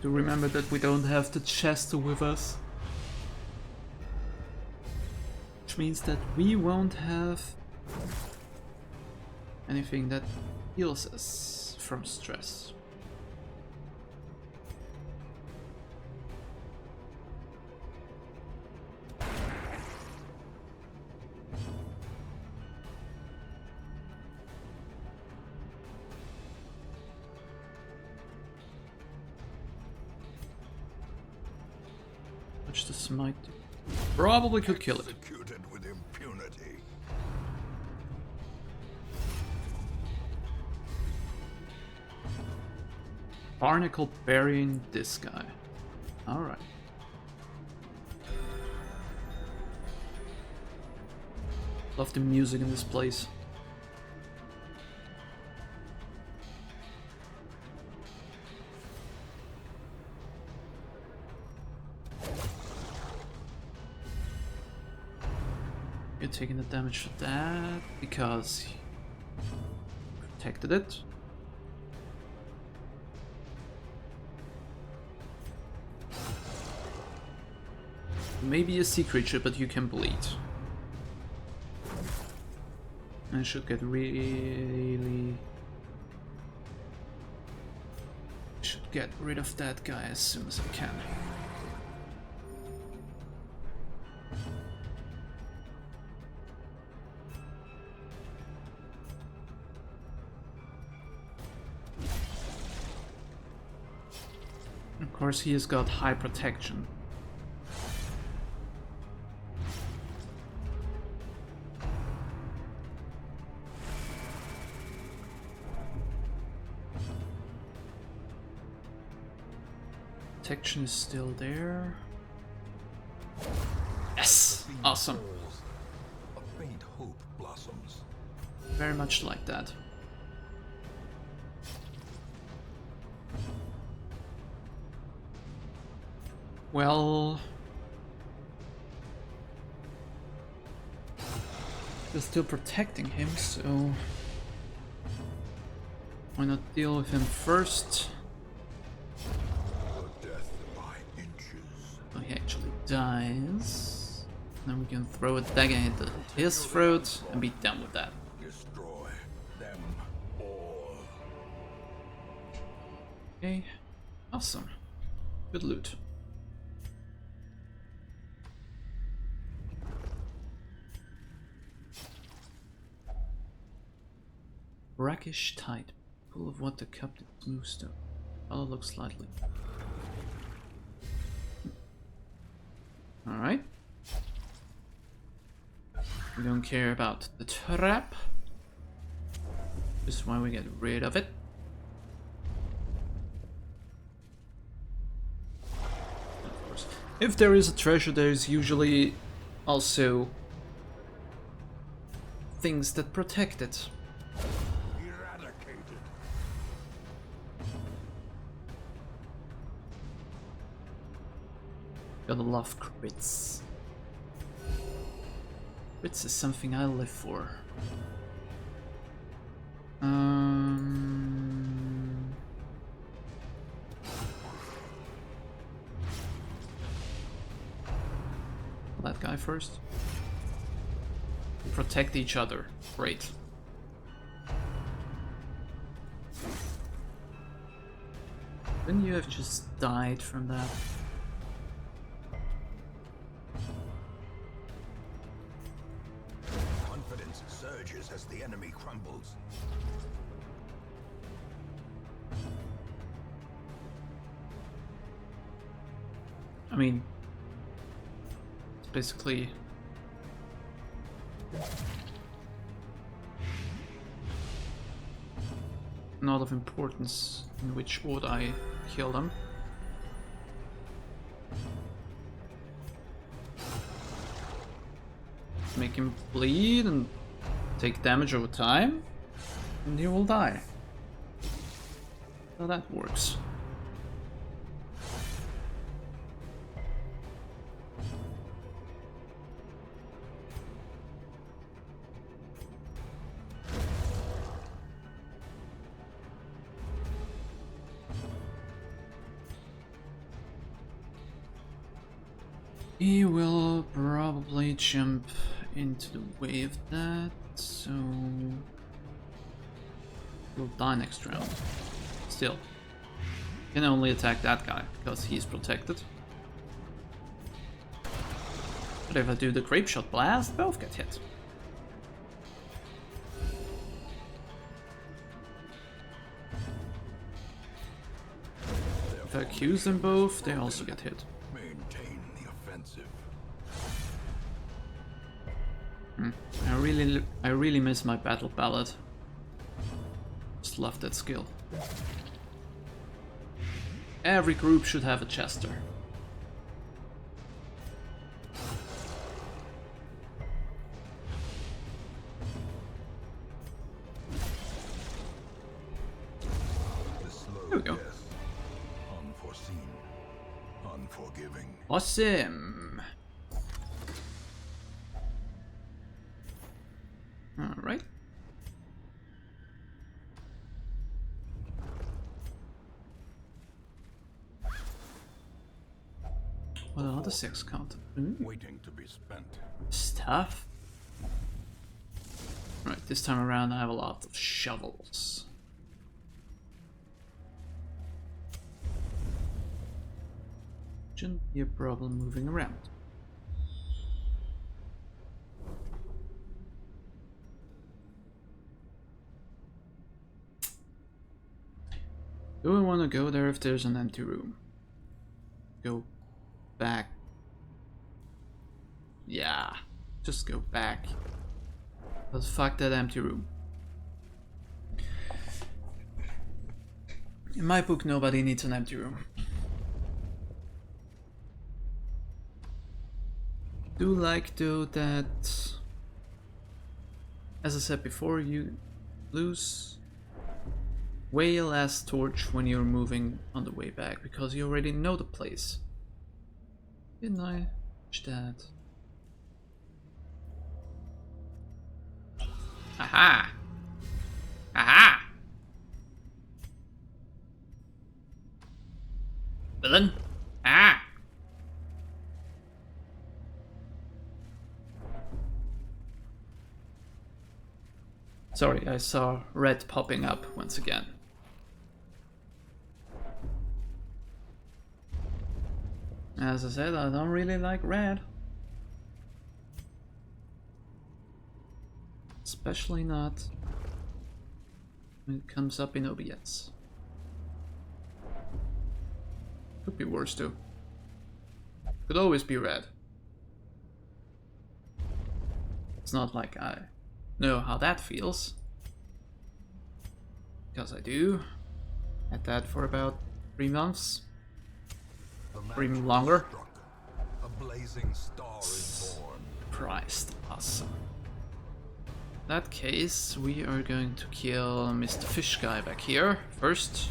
To remember that we don't have the chest with us. Which means that we won't have anything that heals us from stress. Which the smite probably could kill it. Executed with impunity. Barnacle burying this guy. Alright. Love the music in this place. You're taking the damage for that because he protected it. Maybe a sea creature, but you can bleed. I should get really... should get rid of that guy as soon as I can. Of course, he has got high protection. Protection is still there. Yes! Awesome. A faint hope blossoms. Very much like that. Well... we're still protecting him, so... why not deal with him first? Death by inches. So he actually dies. Then we can throw a dagger into his throat and be done with that. Destroy them all. Okay, awesome. Good loot. Brackish tide, full of water cupped in smooth stone. Color looks slightly. Alright. We don't care about the trap. This is why we get rid of it. Of course. If there is a treasure, there is usually also things that protect it. Eradicated. Gotta love crits. Crits is something I live for. That guy first. Protect each other. Great. Wouldn't you have just died from that? Confidence surges as the enemy crumbles. I mean, it's basically not of importance in which order I kill them. Make him bleed and take damage over time, and he will die. So that works. He will probably jump into the way of that, so he'll die next round. Still, can only attack that guy because he's protected. But if I do the grape shot blast, both get hit. If I accuse them both, they also get hit. Maintain the offensive. I really miss my battle ballad. Just love that skill. Every group should have a Chester. There we go. Unforeseen, unforgiving. Awesome. Alright. What are the 6 count? Waiting to be spent. Stuff. Right, this time around I have a lot of shovels. Shouldn't be a problem moving around. Do I want to go there if there's an empty room? Go back. Yeah, just go back. Let's fuck that empty room. In my book, nobody needs an empty room. Do like though that, as I said before, you lose way less torch when you're moving on the way back because you already know the place. Didn't I? That. Aha! Aha! Villain! Ah! Sorry, I saw red popping up once again. As I said, I don't really like red. Especially not when it comes up in OBS. Could be worse too. Could always be red. It's not like I know how that feels. Because I do. Had that for about 3 months. Or even longer. A blazing star is born. Christ, awesome. In that case, we are going to kill Mr. Fish Guy back here first.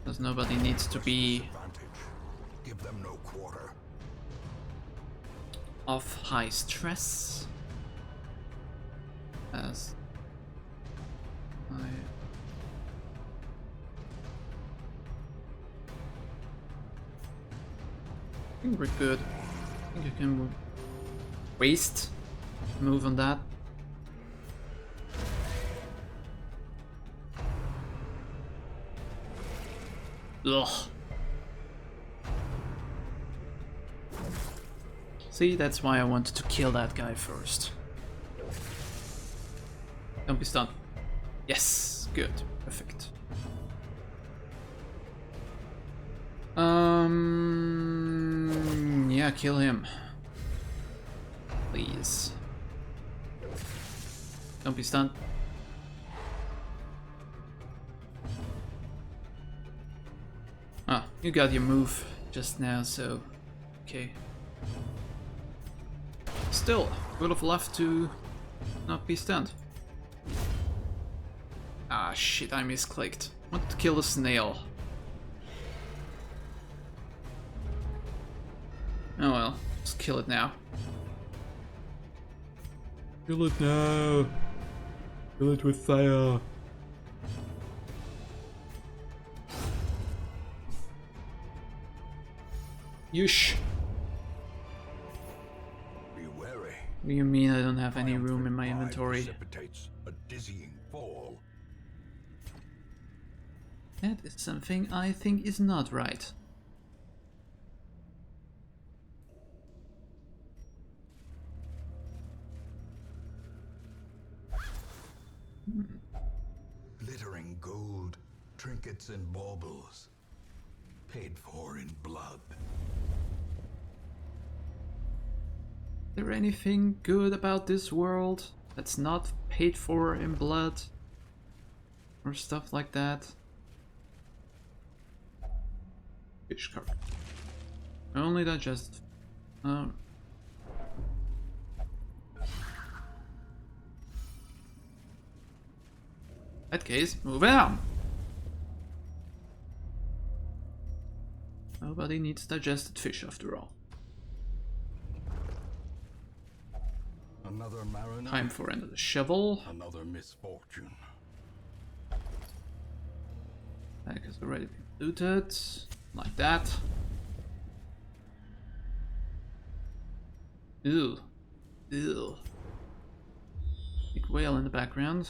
Because nobody needs to be Give them no quarter. of high stress. As I think we're good. I think I can waste move on that. Ugh. See, that's why I wanted to kill that guy first. Don't be stunned. Yes, good, perfect. Yeah, kill him. Please. Don't be stunned. Ah, you got your move just now, so okay. Still, would have loved to not be stunned. Ah shit, I misclicked. Wanted to kill a snail. Oh well, just kill it now. Kill it now. Kill it with fire. Yush. Be wary. What do you mean I don't have any room in my Pride inventory? precipitates a dizzying fall. That is something I think is not right. Glittering gold, trinkets and baubles, paid for in blood. Is there anything good about this world that's not paid for in blood? Or stuff like that? Fish card. Only digest. That case, move on. Nobody needs digested fish after all. Another mariner. Time for another shovel. Another misfortune. Bag has already been looted. Like that. Ew. Ew. Big whale in the background.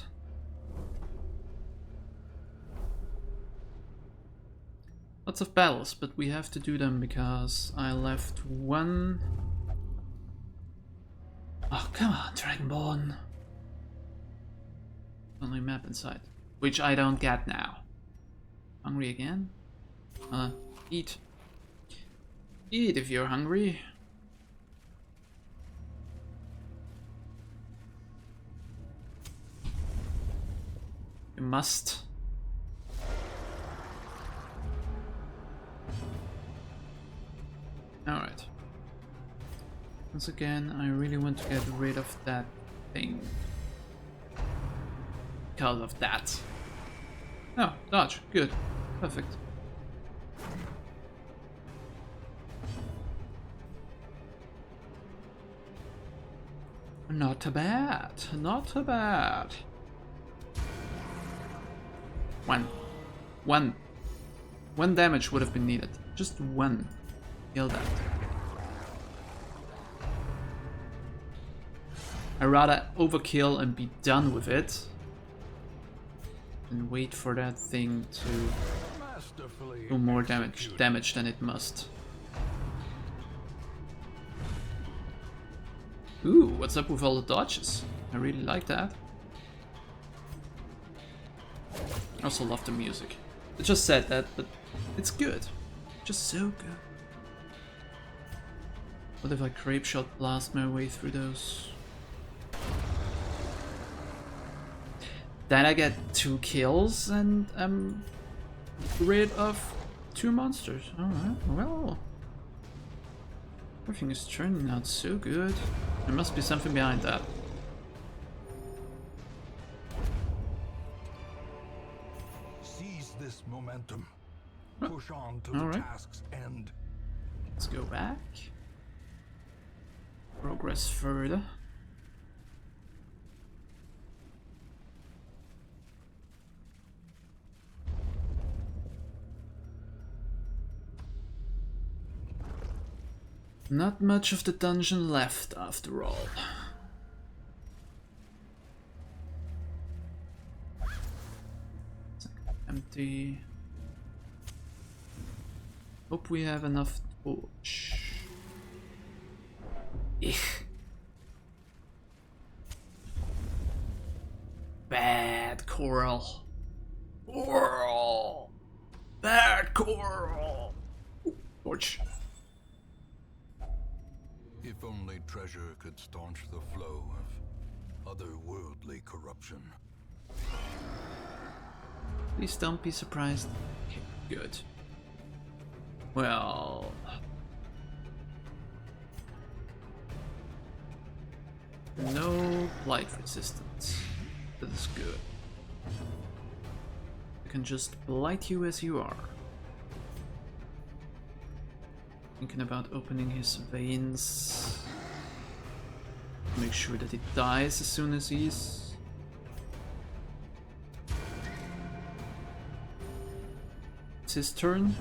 Lots of battles, but we have to do them because I left one. Oh, come on, Dragonborn. Only map inside, which I don't get now. Hungry again? Eat. Eat if you're hungry. You must. Alright. Once again, I really want to get rid of that thing. Because of that. Oh, dodge. Good. Perfect. Not too bad. Not too bad. One damage would have been needed. Just one. Kill that. I'd rather overkill and be done with it than wait for that thing to do more damage than it must. Ooh, what's up with all the dodges? I really like that. I also love the music. I just said that, but it's good. Just so good. What if I creep shot blast my way through those? Then I get 2 kills and I'm rid of 2 monsters. Alright, well. Everything is turning out so good. There must be something behind that. Seize this momentum. Push on to the task's end. Let's go back. Progress further. Not much of the dungeon left after all. Empty. Hope we have enough torch. Ich. Bad coral. Coral. Bad coral. Torch. If only treasure could staunch the flow of otherworldly corruption. Please don't be surprised. Okay, good. Well... no blight resistance. That is good. I can just blight you as you are. Thinking about opening his veins. Make sure that he dies as soon as he's... it's his turn.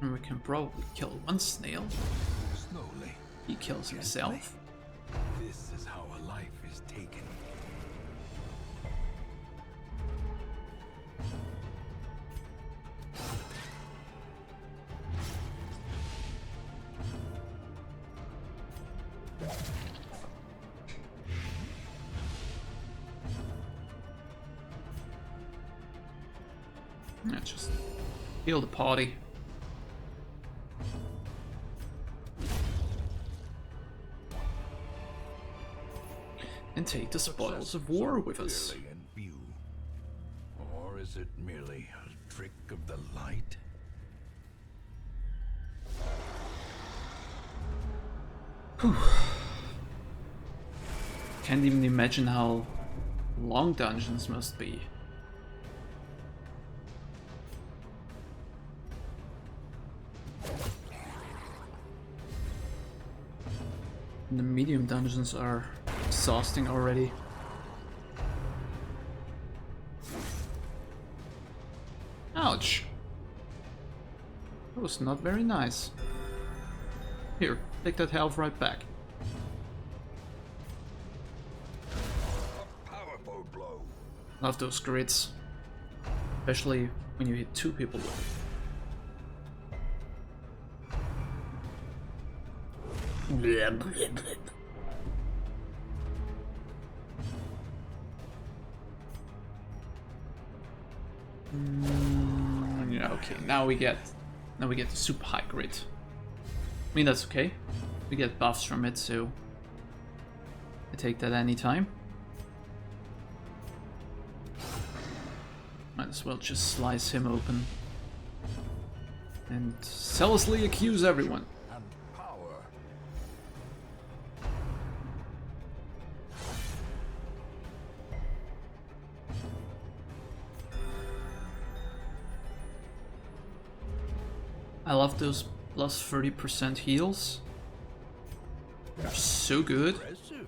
And we can probably kill one snail. Slowly. He kills himself. This is how a life is taken. Yeah, just heal the party. And take the spoils of war with us. Clearly in view. Or is it merely a trick of the light? Can't even imagine how long dungeons must be. And the medium dungeons are exhausting already. Ouch! That was not very nice. Here, take that health right back. A powerful blow. Love those crits. Especially when you hit two people with it. Yeah, okay, now we get the super high grit. I mean, that's okay. We get buffs from it, so I take that anytime. Might as well just slice him open and zealously accuse everyone. And power. I love those plus 30% heals. They're so good. Impressive.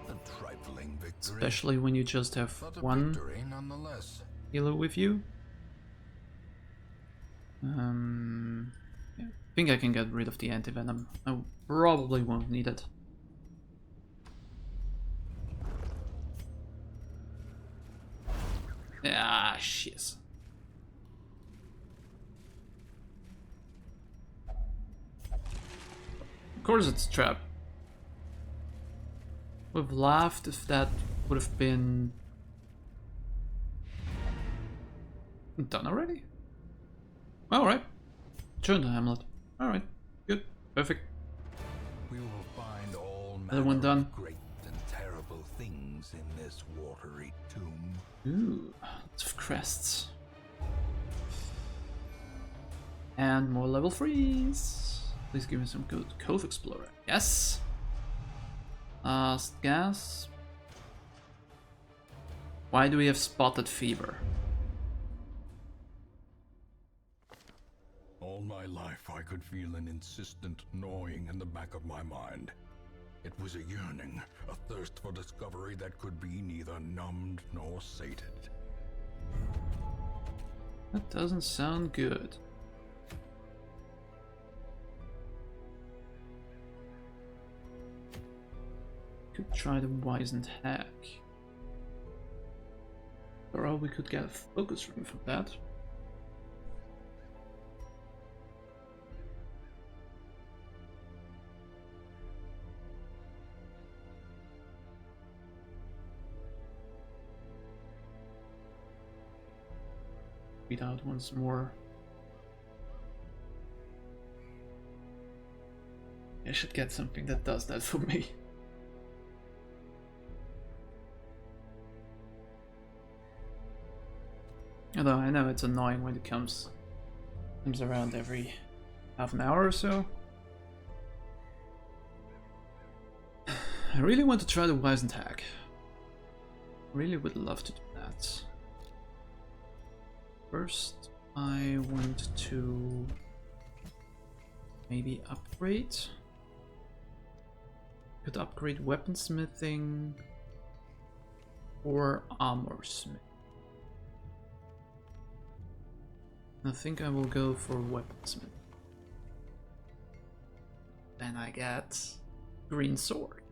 A trifling victory. Especially when you just have But a one victory nonetheless. healer with you. Yeah, I think I can get rid of the anti-venom. I probably won't need it. Ah, shiz. Of course it's a trap. Would have laughed if that would have been done already. Alright. Turn the Hamlet. Alright. Good. Perfect. We will find all Other one manner done. of great and terrible things in this watery tomb. Ooh, lots of crests. And more level 3s. Please give me some good Cove Explorer. Yes! Last gas. Why do we have spotted fever? All my life I could feel an insistent gnawing in the back of my mind. It was a yearning, a thirst for discovery that could be neither numbed nor sated. That doesn't sound good. could try the wizened hack. Or we could get a focus ring from that. Read out once more. I should get something that does that for me. Although I know it's annoying when it comes around every half an hour or so. I really want to try the wizened hack. Really would love to do that. First, I want to maybe upgrade. Could upgrade weaponsmithing or armor smith. I think I will go for weaponsmith. Then I get green sword.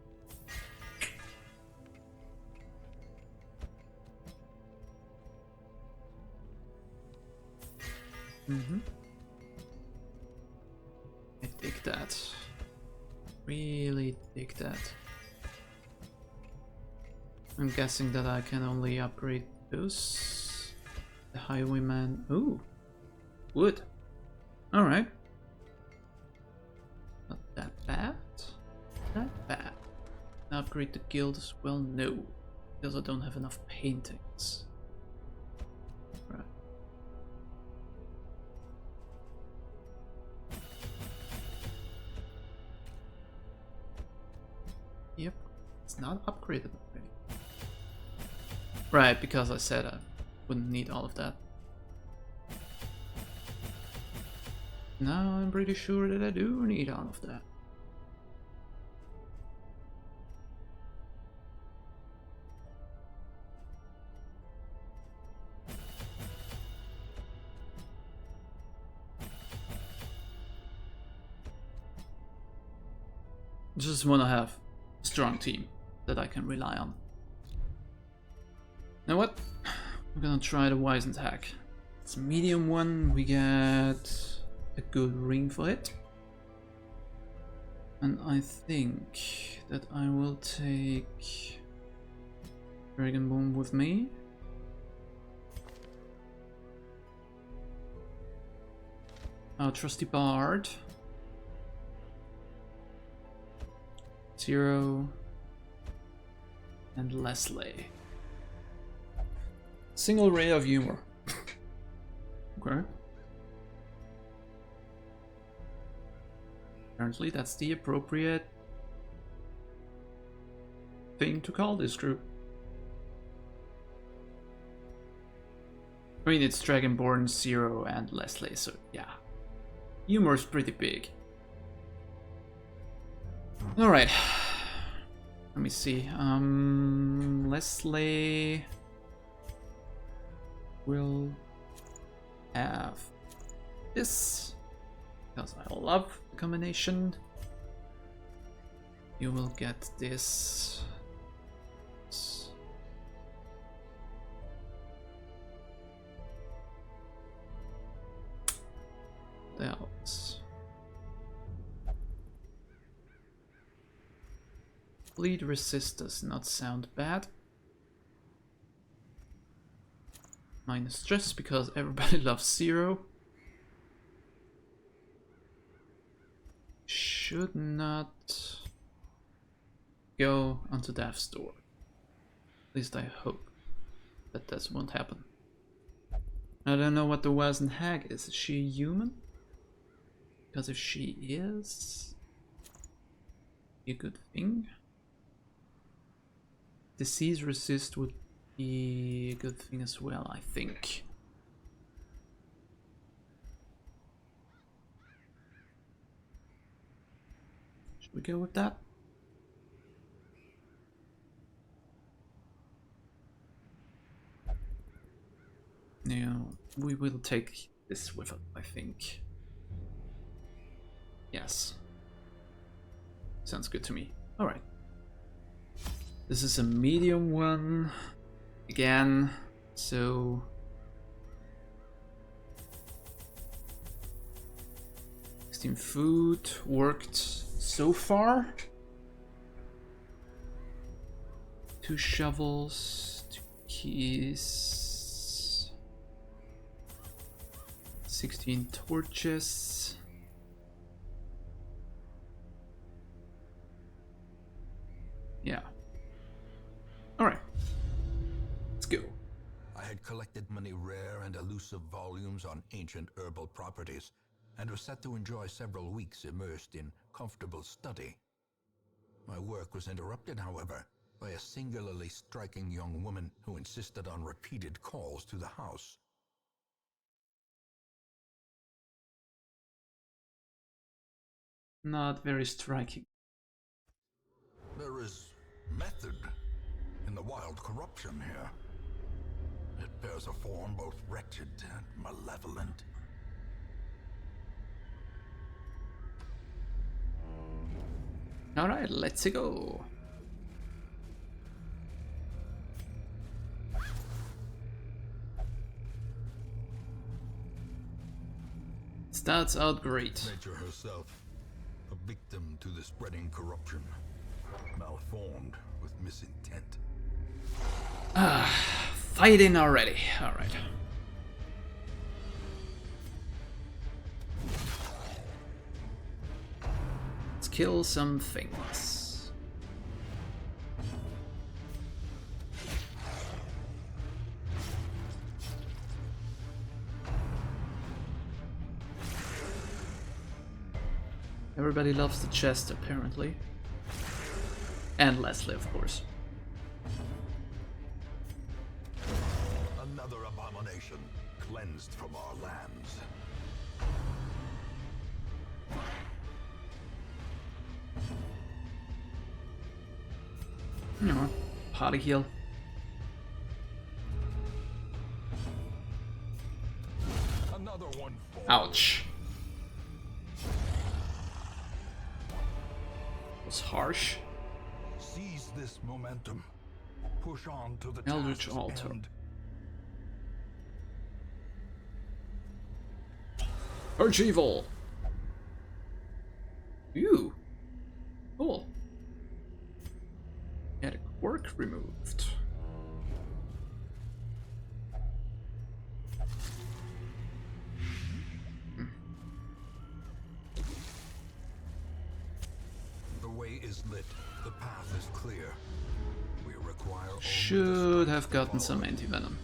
I dig that. Really dig that. I'm guessing that I can only upgrade those. The highwayman. Ooh. Wood. Alright. Not that bad. Not bad. Upgrade the guild as well? No. Because I don't have enough paintings. Right. Yep. It's not upgraded already. Right, because I said I wouldn't need all of that. Now I'm pretty sure that I do need all of that. Just want to have a strong team that I can rely on. Now what? I'm gonna try the wizened hack. It's a medium one, we get a good ring for it. And I think that I will take Dragon Bomb with me. Our trusty Bard. Zero. And Leslie. Single ray of humor. Okay. Apparently that's the appropriate thing to call this group. I mean, it's Dragonborn, Zero, and Leslie, so yeah. Humor is pretty big. Alright. Let me see. Leslie will have this, because I love the combination. You will get this. Else. Bleed resist does not sound bad. Minus stress because everybody loves Zero. Should not go onto Death's door. At least I hope that that won't happen. I don't know what the wizened hag is. Is she a human? Because if she is, a good thing. Disease resist would be a good thing as well, I think. Should we go with that? No, we will take this with us, I think. Yes. Sounds good to me. Alright. This is a medium one again, so 16 food worked so far. 2 shovels, 2 keys, 16 torches. Yeah. Alright. Let's go. I had collected many rare and elusive volumes on ancient herbal properties, and was set to enjoy several weeks immersed in comfortable study. My work was interrupted, however, by a singularly striking young woman who insisted on repeated calls to the house. Not very striking. There is method in the wild corruption here. It bears a form both wretched and malevolent. Alright, let's go. Starts out great. Nature herself, a victim to the spreading corruption, malformed with misintent. Fighting already. Alright. Let's kill some things. Everybody loves the chest, apparently. And Leslie, of course. Another abomination cleansed from our lands. You know, party heal. Another one falls. Ouch. Was harsh. Seize this momentum. Push on to the Eldritch task's Altar. end. Archival. Ooh. Cool. Get a quirk removed. The way is lit. The path is clear. We require only the Should strength have to gotten follow. some anti-venom.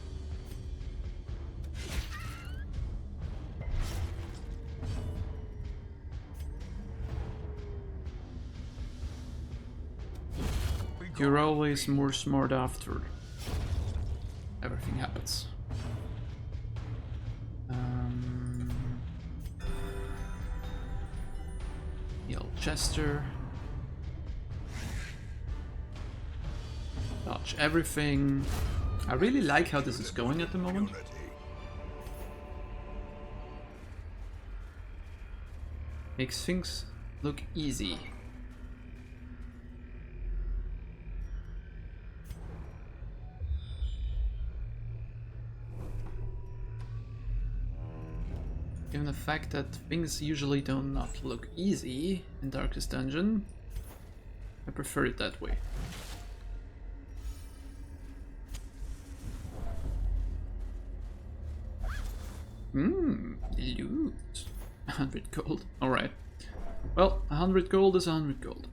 You're always more smart after everything happens. Heal Chester. Dodge everything. I really like how this is going at the moment. Unity. Makes things look easy. Given the fact that things usually do not look easy in Darkest Dungeon, I prefer it that way. Loot. 100 gold. Alright. Well, 100 gold is 100 gold.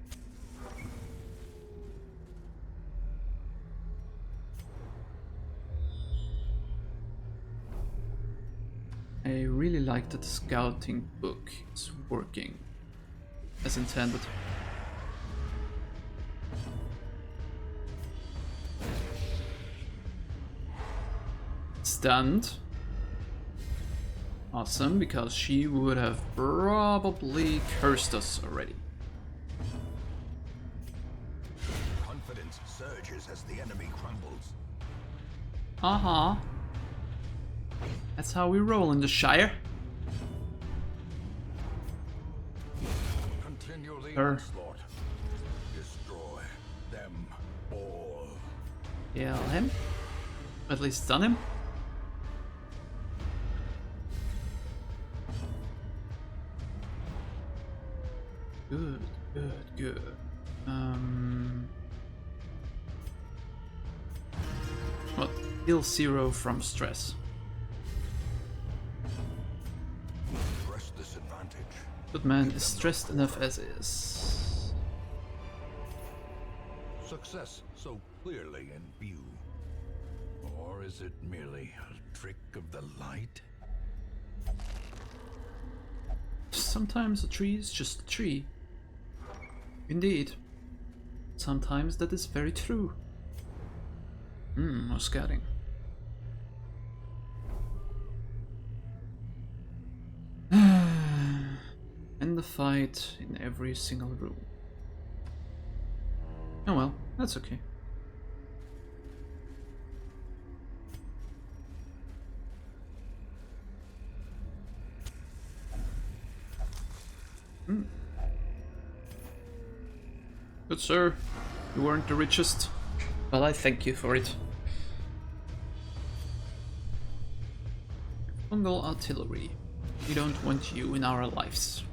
I really like that the scouting book is working as intended. Stunned. Awesome, because she would have probably cursed us already. Confidence surges as the enemy crumbles. Uh-huh. That's how we roll in the Shire. Continue the Her. onslaught. Destroy them all. Kill him. At least stun him. Good, good, good. Well, heal 0 from stress. Press this advantage. But man is stressed enough as is. Success so clearly in view. Or is it merely a trick of the light? Sometimes a tree is just a tree. Indeed. Sometimes that is very true. More scouting. End the fight in every single room. Oh well, that's okay. Good sir, you weren't the richest, but I thank you for it. Fungal artillery. We don't want you in our lives.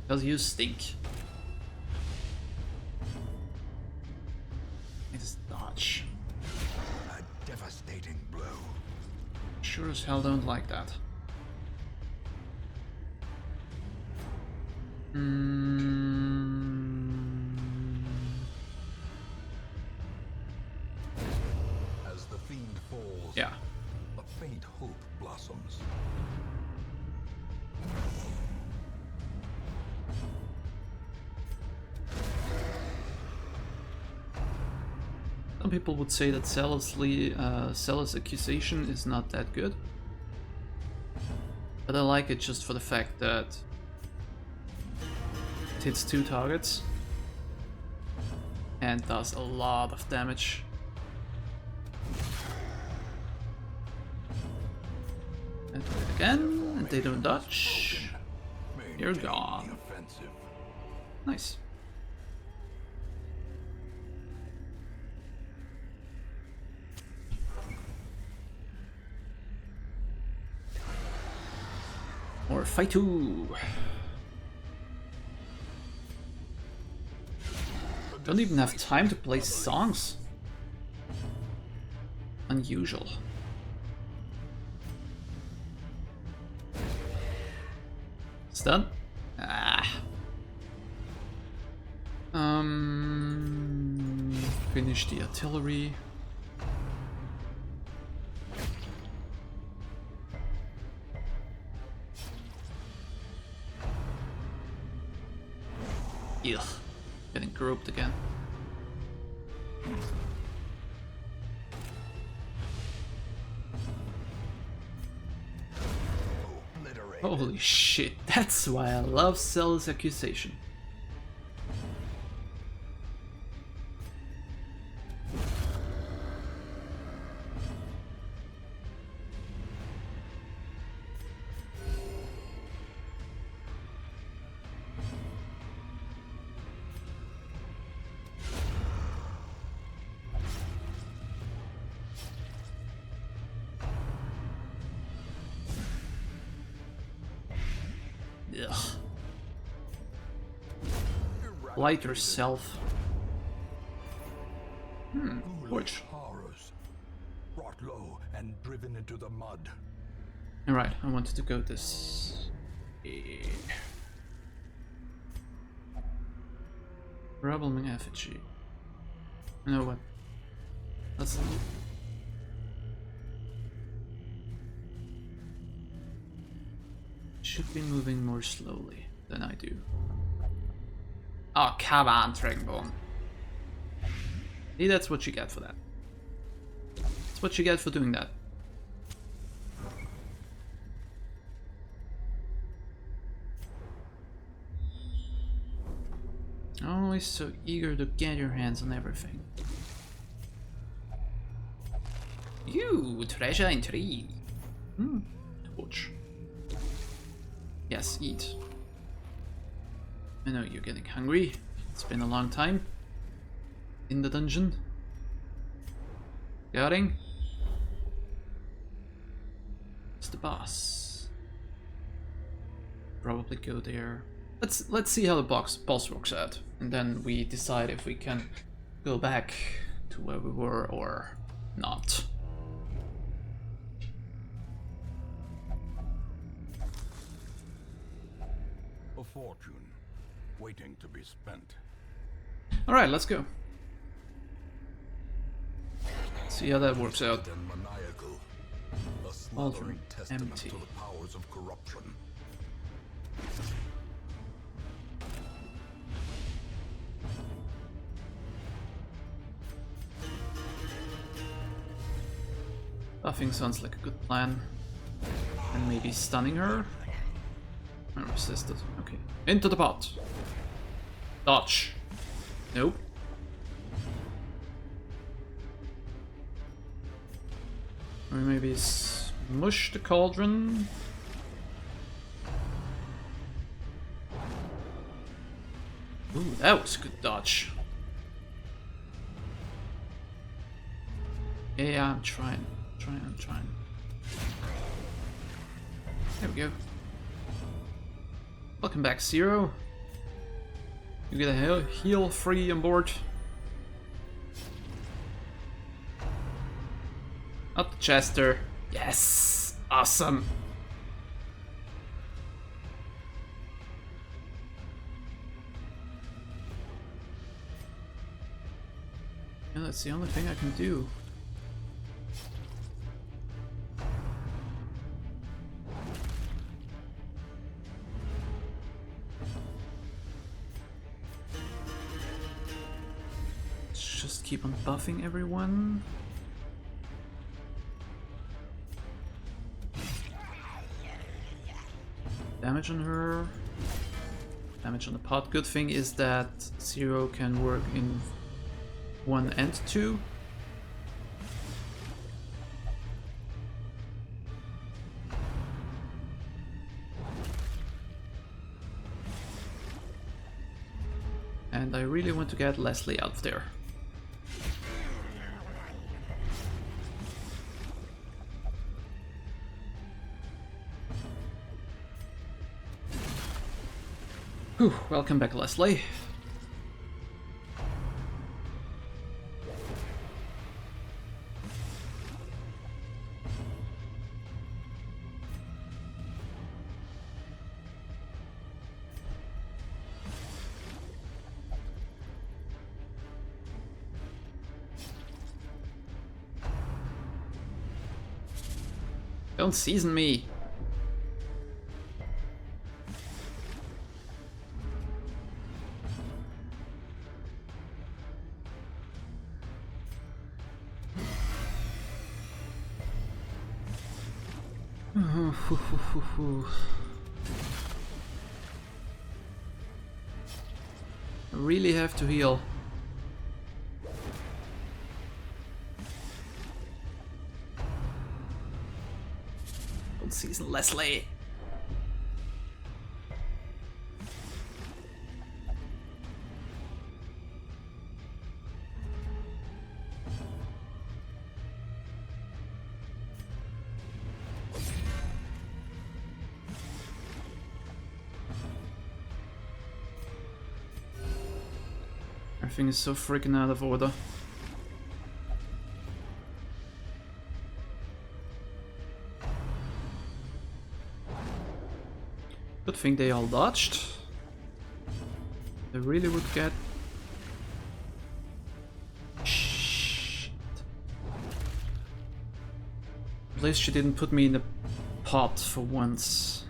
Because you stink. It's dodge. A devastating blow. Sure as hell don't like that. As the fiend falls, Yeah. a faint hope blossoms. Some people would say that Cella's accusation is not that good. But I like it just for the fact that it hits 2 targets and does a lot of damage. And do it again, and they don't dodge. You're gone. Nice. Or fight 2. Don't even have time to play songs. Unusual. Stun? Ah. Finish the artillery. Ugh. Getting grouped again. Holy shit, that's why I love Cella's accusation. Ugh. Light yourself. Torch. Horrors, brought low and driven into the mud. Alright, I wanted to go this. Rebelling effigy. You know what? Let's. Should be moving more slowly than I do. Oh, come on, Dragonborn. See, that's what you get for that. That's what you get for doing that. Always so eager to get your hands on everything. You treasure in tree. Torch. Yes, eat. I know you're getting hungry. It's been a long time. in the dungeon. Guarding. It's the boss. Probably go there. Let's see how the boss works out, and then we decide if we can go back to where we were or not. A fortune waiting to be spent. All right, let's go. See how that works out. And maniacal, a Cauldron, smothering testament empty. to the powers of corruption. Buffing sounds like a good plan. And maybe stunning her? I resisted. Okay. Into the pot. Dodge. Nope. Or maybe smush the cauldron. Ooh, that was a good dodge. Yeah, I'm trying. I'm trying. There we go. Welcome back, Zero. You get a heal free on board. Up the Chester. Yes! Awesome! Yeah, that's the only thing I can do. Just keep on buffing everyone. Damage on her. Damage on the pot. Good thing is that Zero can work in 1 and 2. And I really want to get Leslie out of there. Whew, welcome back, Leslie. Don't season me. I really have to heal. Don't season Leslie. Everything is so freaking out of order. Good thing they all dodged. They really would get... Shit. At least she didn't put me in the pot for once.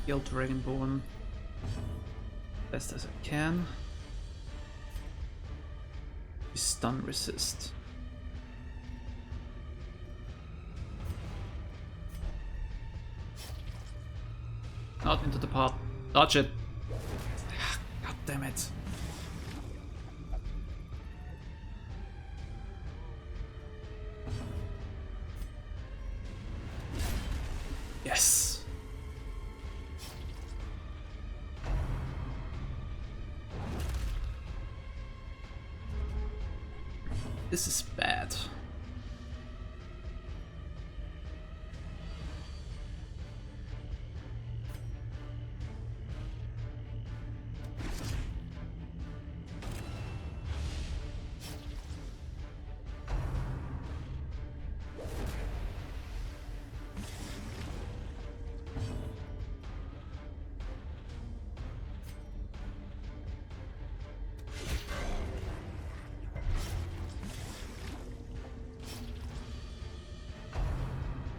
Heal Dragonborn best as I can. Stun resist. Not into the pot. Dodge it. God damn it. Yes! This is bad.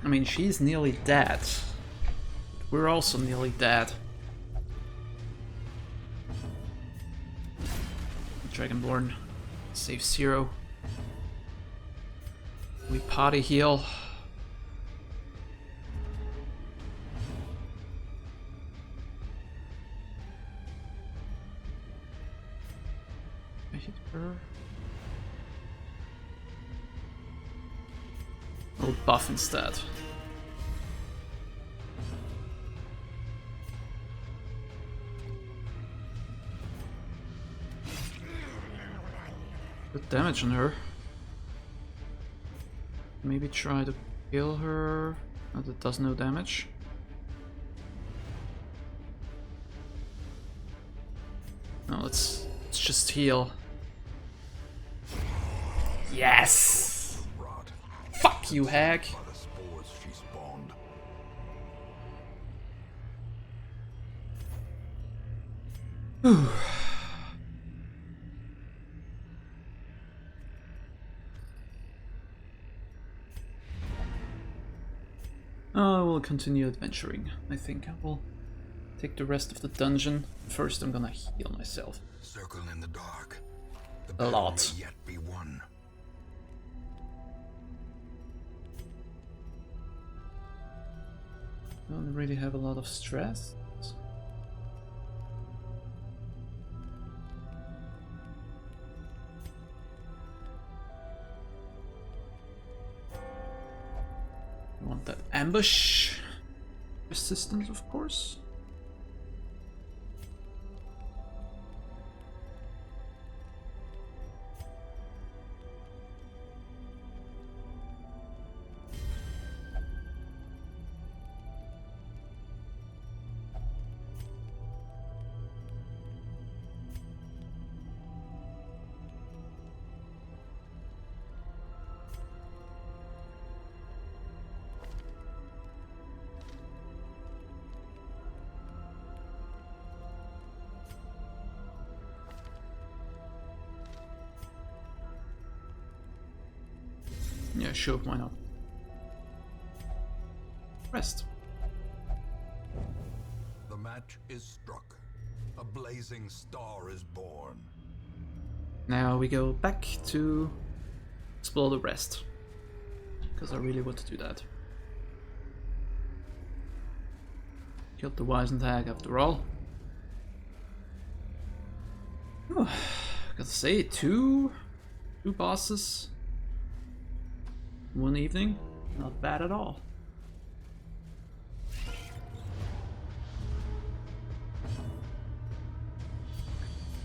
I mean, she's nearly dead. We're also nearly dead. Dragonborn save 0. We party heal. I hit her. We'll buff instead. Good damage on her. Maybe try to kill her. No, that does no damage. No, let's just heal. Yes! Fuck you, hag! Whew. I will continue adventuring. I think I will take the rest of the dungeon. First, I'm gonna heal myself. Circle in the dark. A lot. May yet be won. Don't really have a lot of stress. You want that ambush resistance, of course. Yeah, sure, why not? Rest. The match is struck. A blazing star is born. Now we go back to explore the rest. Because I really want to do that. Killed the Weisentag after all. Oh, gotta say, two bosses. One evening, not bad at all.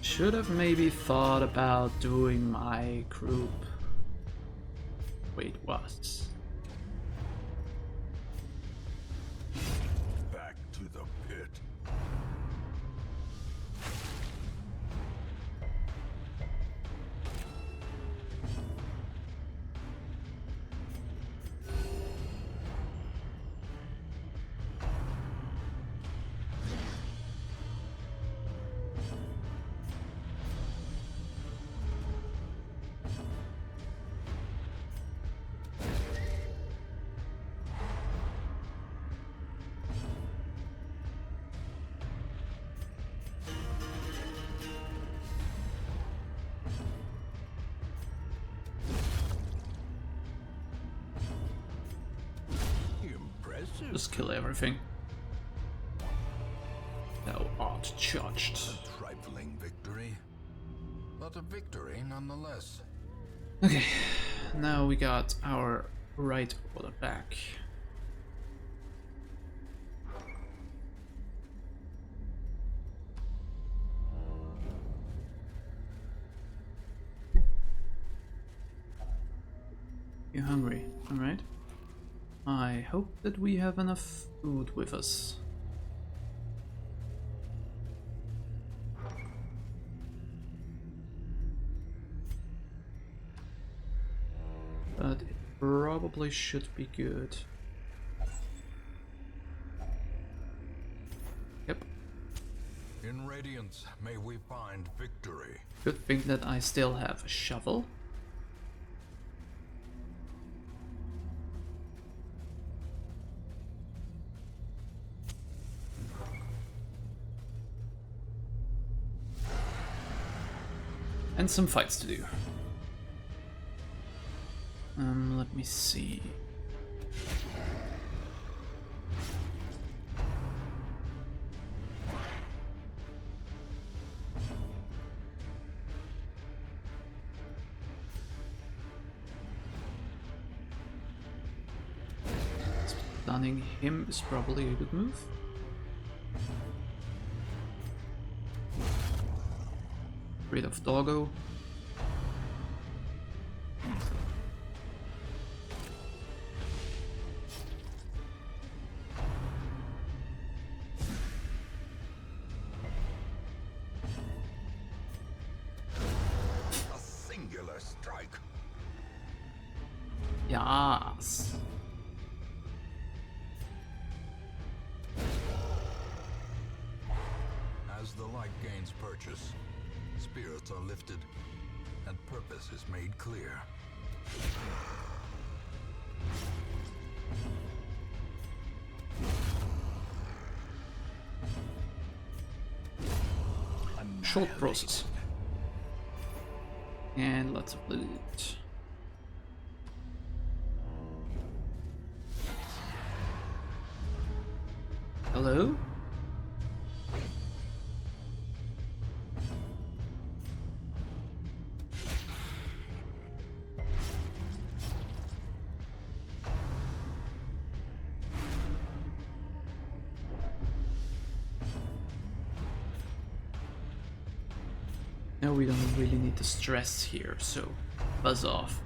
Should have maybe thought about doing my group. Wait, what? Back to the pit. Just kill everything. Thou art judged. A trifling victory, but a victory nonetheless. Okay, now we got our right order back. You're hungry, alright? I hope that we have enough food with us. But it probably should be good. Yep. In Radiance, may we find victory. Good thing that I still have a shovel. And some fights to do. Let me see. Stunning him is probably a good move. Rid of Doggo. A singular strike. Yes. As the light gains purchase, spirits are lifted, and purpose is made clear. Short process. And lots of loot. Hello? No, we don't really need to stress here, so buzz off.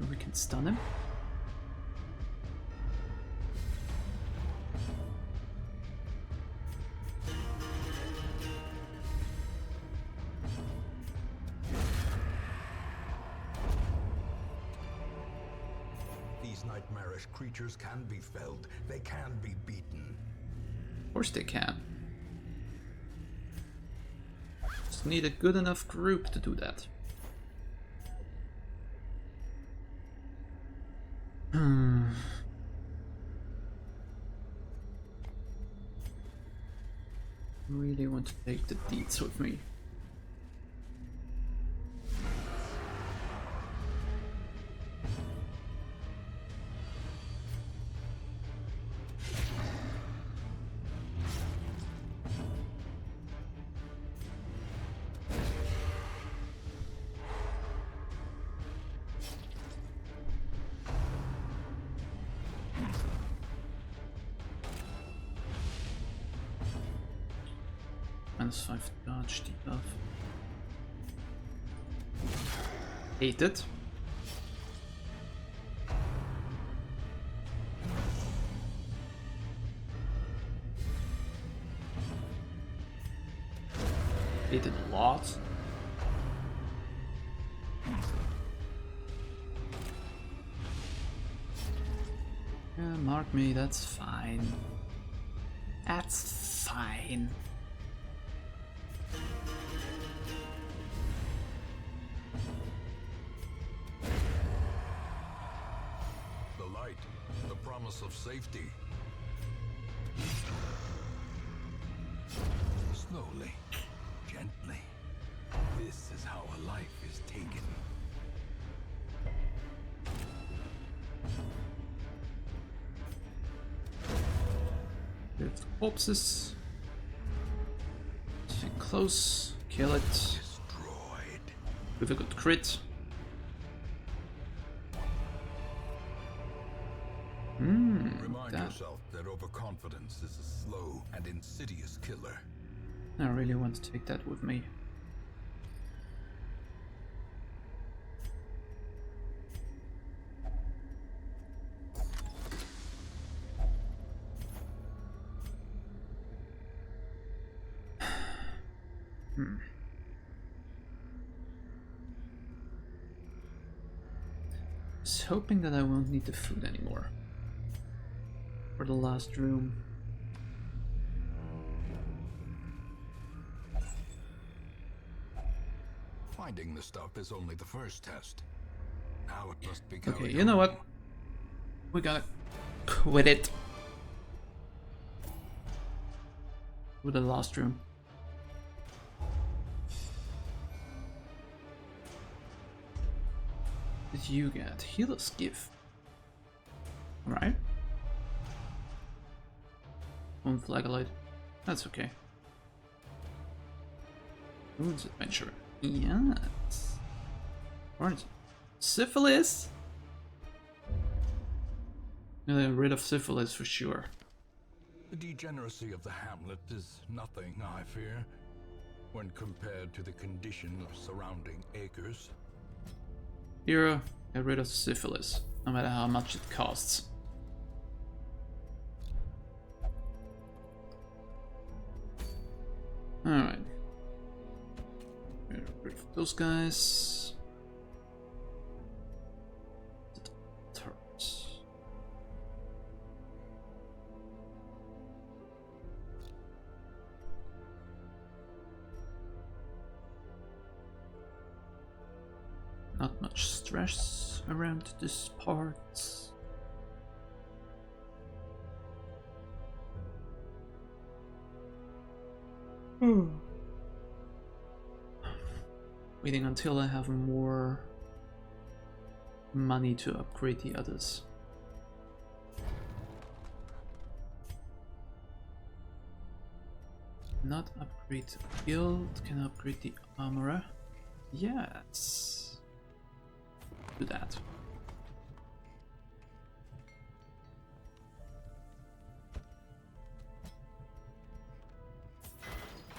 We can stun him. These nightmarish creatures can be felled. They can be beaten. Of course they can. Just need a good enough group to do that. Really want to take the deeds with me. -5 dodge debuff. Hate it. Hate it a lot. Yeah, mark me, that's fine. That's fine. The promise of safety. Slowly, gently. This is how a life is taken. With corpses. Stay close, kill it. Destroy. with a good crit. Remind That. yourself that overconfidence is a slow and insidious killer. I really want to take that with me. Just hoping that I won't need the food anymore. For the last room. Finding the stuff is only the first test. Now it must be carried Okay, you know what? We gotta quit it. With the last room. What did you get? Healer's gift. Alright. One flagellite. That's okay. Ruins adventure. Yes. Alright. Syphilis? Get rid of syphilis for sure. The degeneracy of the hamlet is nothing, I fear, when compared to the condition of surrounding acres. Hero, get rid of syphilis, no matter how much it costs. Alright. Get rid of those guys. Turrets. Not much stress around this part. Waiting until I have more money to upgrade the others. Not upgrade the guild, can upgrade the armorer. Yes. Do that.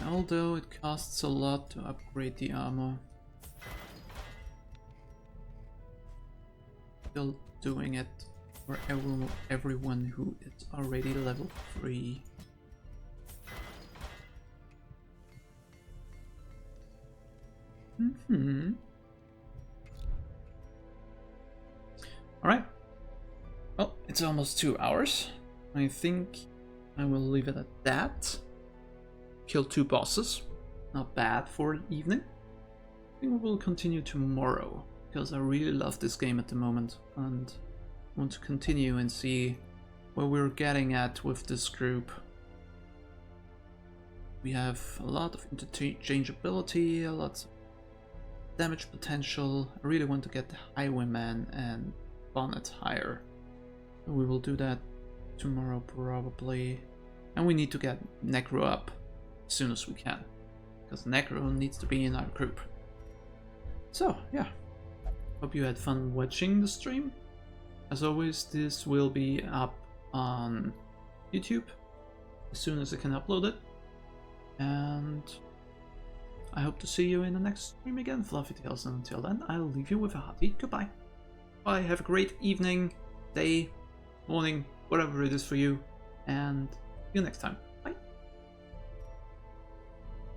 Although it costs a lot to upgrade the armor. Still doing it for everyone who is already level 3. Alright. Well, it's almost 2 hours. I think I will leave it at that. Kill 2 bosses. Not bad for an evening. I think we will continue tomorrow, because I really love this game at the moment and want to continue and see where we're getting at with this group. We have a lot of interchangeability, a lot of damage potential. I really want to get the Highwayman and Bonnet higher. We will do that tomorrow probably. And we need to get Necro up as soon as we can, because Necro needs to be in our group. So yeah, hope you had fun watching the stream. As always, this will be up on YouTube as soon as I can upload it, and I hope to see you in the next stream again, Fluffy Tails, and until then I'll leave you with a hearty goodbye. Bye, have a great evening, day, morning, whatever it is for you, and see you next time.